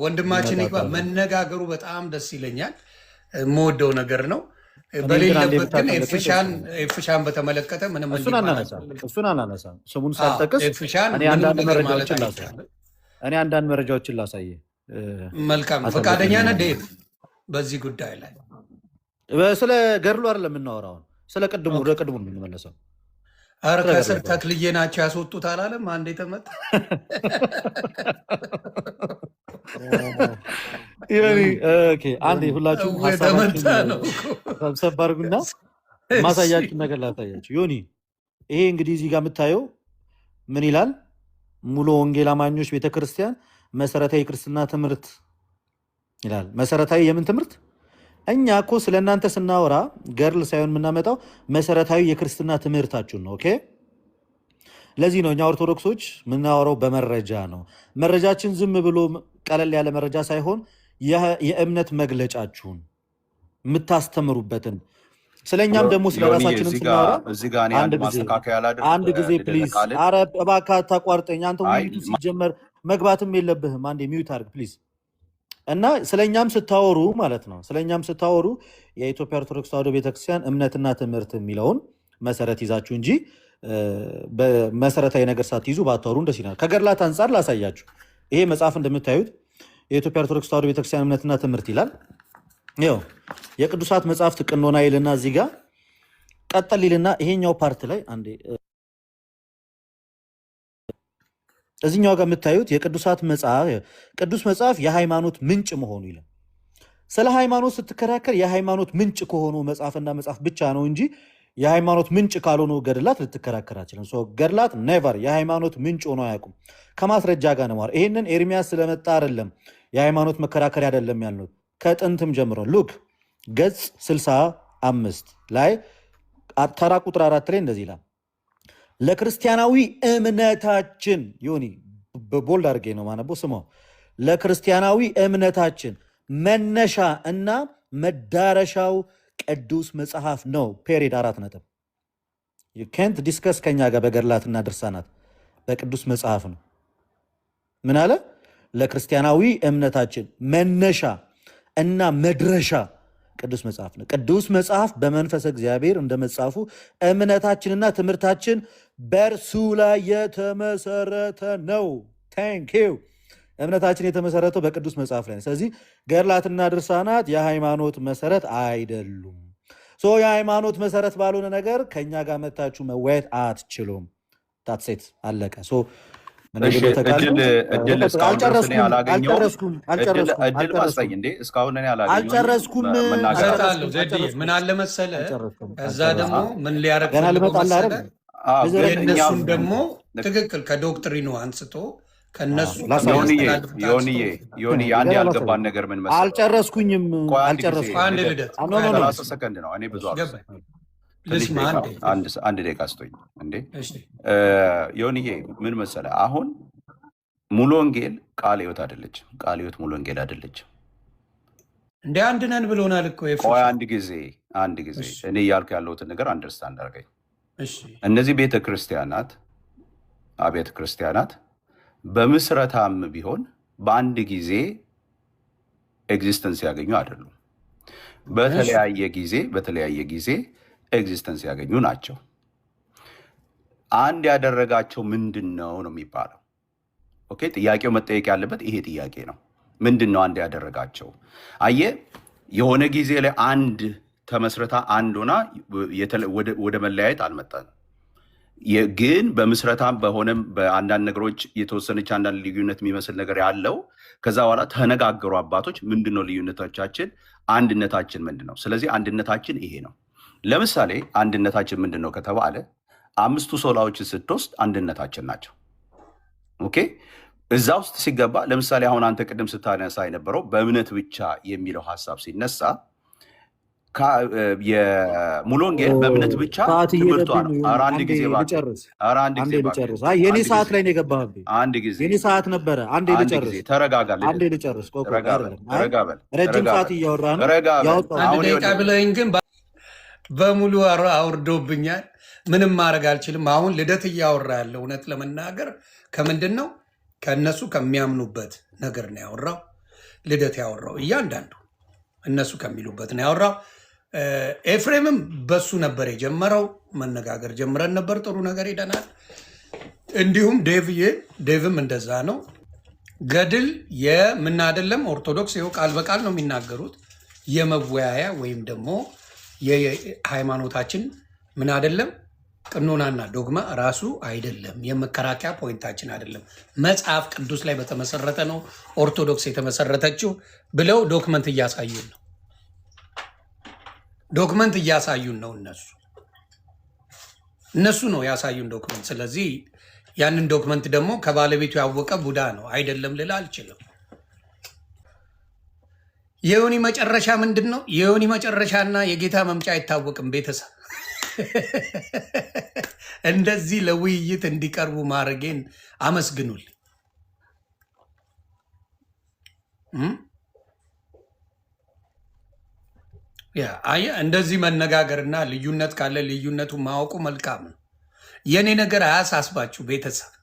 ወንድማችን ይግባ። መነጋገሩ በጣም ደስ ይለኛል፣ የምወደው ነገር ነው። በሌለበት ግን ኤፍሻን በተመለከተ ምንም እሱን አናነሳም። ስሙን ሳልጠቅስ እኔ አንዳንድ መረጃዎችን ላሳየ። መልካም ፈቃደኛ ነህ ዴቭ? በዚህ ጉዳይ ላይ ስለ ገድሉ አይደለም የምናወራው፣ ስለ ቅድሙ ወደ ቅድሙ የምንመለሰው። ኧረ ከስር ተክልዬ ናቸው ያስወጡት አላለም? አንዴ ተመጣ አንዴ ሁላችሁም ሰብሰብ አድርጉና ማሳያችሁ ነገር ላሳያችሁ። ዮኒ ይሄ እንግዲህ እዚህ ጋር የምታየው ምን ይላል? ሙሉ ወንጌል አማኞች ቤተክርስቲያን መሰረታዊ ክርስትና ትምህርት ይላል። መሰረታዊ የምን ትምህርት? እኛ እኮ ስለ እናንተ ስናወራ ገርል ሳይሆን የምናመጣው መሰረታዊ የክርስትና ትምህርታችሁን ነው። ኦኬ። ለዚህ ነው እኛ ኦርቶዶክሶች የምናወራው በመረጃ ነው። መረጃችን ዝም ብሎ ቀለል ያለ መረጃ ሳይሆን የእምነት መግለጫችሁን የምታስተምሩበትን፣ ስለኛም ደግሞ ስለ ራሳችንም ስናወራ አንድ ጊዜ ፕሊዝ፣ ኧረ እባክህ አታቋርጠኝ አንተ። ውይይቱ ሲጀመር መግባትም የለብህም። አንዴ ሚዩት አድርግ ፕሊዝ። እና ስለኛም ስታወሩ ማለት ነው፣ ስለኛም ስታወሩ የኢትዮጵያ ኦርቶዶክስ ተዋሕዶ ቤተክርስቲያን እምነትና ትምህርት የሚለውን መሰረት ይዛችሁ እንጂ በመሰረታዊ ነገር ሳትይዙ ባታወሩ ደስ ይላል። ከገድላት አንጻር ላሳያችሁ። ይሄ መጽሐፍ እንደምታዩት የኢትዮጵያ ኦርቶዶክስ ተዋሕዶ ቤተክርስቲያን እምነትና ትምህርት ይላል። ይኸው የቅዱሳት መጽሐፍት ቅኖና ይልና እዚህ ጋር ቀጠል ይልና ይሄኛው ፓርት ላይ አንዴ እዚህኛው ጋር የምታዩት የቅዱሳት መጽሐፍ ቅዱስ መጽሐፍ የሃይማኖት ምንጭ መሆኑ ይላል። ስለ ሃይማኖት ስትከራከር የሃይማኖት ምንጭ ከሆኑ መጽሐፍና መጽሐፍ ብቻ ነው እንጂ የሃይማኖት ምንጭ ካልሆኑ ገድላት ልትከራከር አችልም። ገድላት ኔቨር የሃይማኖት ምንጭ ሆኖ አያውቁም። ከማስረጃ ጋር ነው። ይህንን ኤርሚያስ ስለመጣ አይደለም የሃይማኖት መከራከሪያ አይደለም ያልነው፣ ከጥንትም ጀምሮ ሉክ ገጽ 65 ላይ ተራ ቁጥር 4 ላይ እንደዚህ ይላል። ለክርስቲያናዊ እምነታችን ዮኒ በቦልድ አድርጌ ነው ማነበው፣ ስማው። ለክርስቲያናዊ እምነታችን መነሻ እና መዳረሻው ቅዱስ መጽሐፍ ነው። ፔሪድ 4 ነጥብ። ኬንት ዲስከስ ከኛ ጋር በገድላትና ድርሳናት በቅዱስ መጽሐፍ ነው። ምን አለ? ለክርስቲያናዊ እምነታችን መነሻ እና መድረሻ ቅዱስ መጽሐፍ ነው። ቅዱስ መጽሐፍ በመንፈስ እግዚአብሔር እንደመጻፉ እምነታችንና ትምህርታችን በእርሱ ላይ የተመሰረተ ነው። ታንክ ዩ። እምነታችን የተመሰረተው በቅዱስ መጽሐፍ ላይ ነው። ስለዚህ ገድላትና ድርሳናት የሃይማኖት መሰረት አይደሉም። የሃይማኖት መሰረት ባልሆነ ነገር ከኛ ጋር መታችሁ መወያየት አትችሉም። ታትሴት አለቀ። አልጨረስኩም። ምን አለ መሰለህ፣ ከዛ ደግሞ ምን ሊያረግ የእነሱን ደግሞ ትክክል ከዶክትሪኑ አንስቶ ከነሱ ዮኒ አንድ ያልገባን ነገር ምን መሰለህ፣ አልጨረስኩኝም። አንድ ልደት ሰከንድ ነው። እኔ ብዙ አንድ ደቂቃ ስቶኝ እንዴ ዮኒዬ፣ ምን መሰለህ፣ አሁን ሙሉ ወንጌል ቃለ ሕይወት አይደለችም። ቃለ ሕይወት ሙሉ ወንጌል አይደለችም። እንደ አንድ ነን ብሎናል እኮ። ቆይ አንድ ጊዜ እኔ እያልኩ ያለሁትን ነገር አንደርስታንድ አድርገኝ። እነዚህ አብያተ ክርስቲያናት በምስረታም ቢሆን በአንድ ጊዜ ኤግዚስተንስ ያገኙ አይደሉም። በተለያየ ጊዜ ኤግዚስተንስ ያገኙ ናቸው። አንድ ያደረጋቸው ምንድን ነው የሚባለው? ኦኬ፣ ጥያቄው መጠየቅ ያለበት ይሄ ጥያቄ ነው። ምንድን ነው አንድ ያደረጋቸው? አየህ፣ የሆነ ጊዜ ላይ አንድ ተመስረታ አንድ ሆና ወደ መለያየት አልመጣንም። ግን በምስረታም በሆነም በአንዳንድ ነገሮች የተወሰነች አንዳንድ ልዩነት የሚመስል ነገር ያለው ከዛ በኋላ ተነጋገሩ አባቶች። ምንድነው ልዩነቶቻችን? አንድነታችን ምንድን ነው? ስለዚህ አንድነታችን ይሄ ነው። ለምሳሌ አንድነታችን ምንድን ነው ከተባለ 5ቱ ሶላዎችን ስትወስድ አንድነታችን ናቸው። ኦኬ እዛ ውስጥ ሲገባ ለምሳሌ አሁን አንተ ቅድም ስታነሳ የነበረው በእምነት ብቻ የሚለው ሀሳብ ሲነሳ የሙሉ ወንጌል በእምነት ብቻ ትምህርቷ ነው። ኧረ አንድ ጊዜ ልጨርስ። የኔ ሰዓት ላይ ነው የገባህብኝ። አንድ ጊዜ የኔ ሰዓት ነበረ። አንዴ ልጨርስ። ተረጋጋ። አንዴ ልጨርስ። ረጅም ሰዓት እያወራ ነው። አንድ ደቂቃ ብለኸኝ ግን በሙሉ አውርዶብኛል። ምንም ማድረግ አልችልም። አሁን ልደት እያወራ ያለው እውነት ለመናገር ከምንድን ነው ከእነሱ ከሚያምኑበት ነገር ነው ያወራው። ልደት ያወራው እያንዳንዱ እነሱ ከሚሉበት ነው ያወራው። ኤፍሬምም በሱ ነበር የጀመረው። መነጋገር ጀምረን ነበር፣ ጥሩ ነገር ሄደናል። እንዲሁም ዴቭም እንደዛ ነው። ገድል የምን አይደለም ኦርቶዶክስ ይኸው ቃል በቃል ነው የሚናገሩት። የመወያያ ወይም ደግሞ የሃይማኖታችን ምን አይደለም ቅኖናና ዶግማ ራሱ አይደለም፣ የመከራከያ ፖይንታችን አይደለም። መጽሐፍ ቅዱስ ላይ በተመሰረተ ነው ኦርቶዶክስ የተመሰረተችው ብለው ዶክመንት እያሳዩን ነው። ዶክመንት እያሳዩን ነው። እነሱ ነው ያሳዩን ዶክመንት። ስለዚህ ያንን ዶክመንት ደግሞ ከባለቤቱ ያወቀ ቡዳ ነው አይደለም ልል አልችልም። የዮኒ መጨረሻ ምንድን ነው? የዮኒ መጨረሻና የጌታ መምጫ አይታወቅም። ቤተሰብ እንደዚህ ለውይይት እንዲቀርቡ ማድረጌን አመስግኑልኝ። እንደዚህ መነጋገርና ልዩነት ካለ ልዩነቱ ማወቁ መልካም ነው። የኔ ነገር አያሳስባችሁ ቤተሰብ።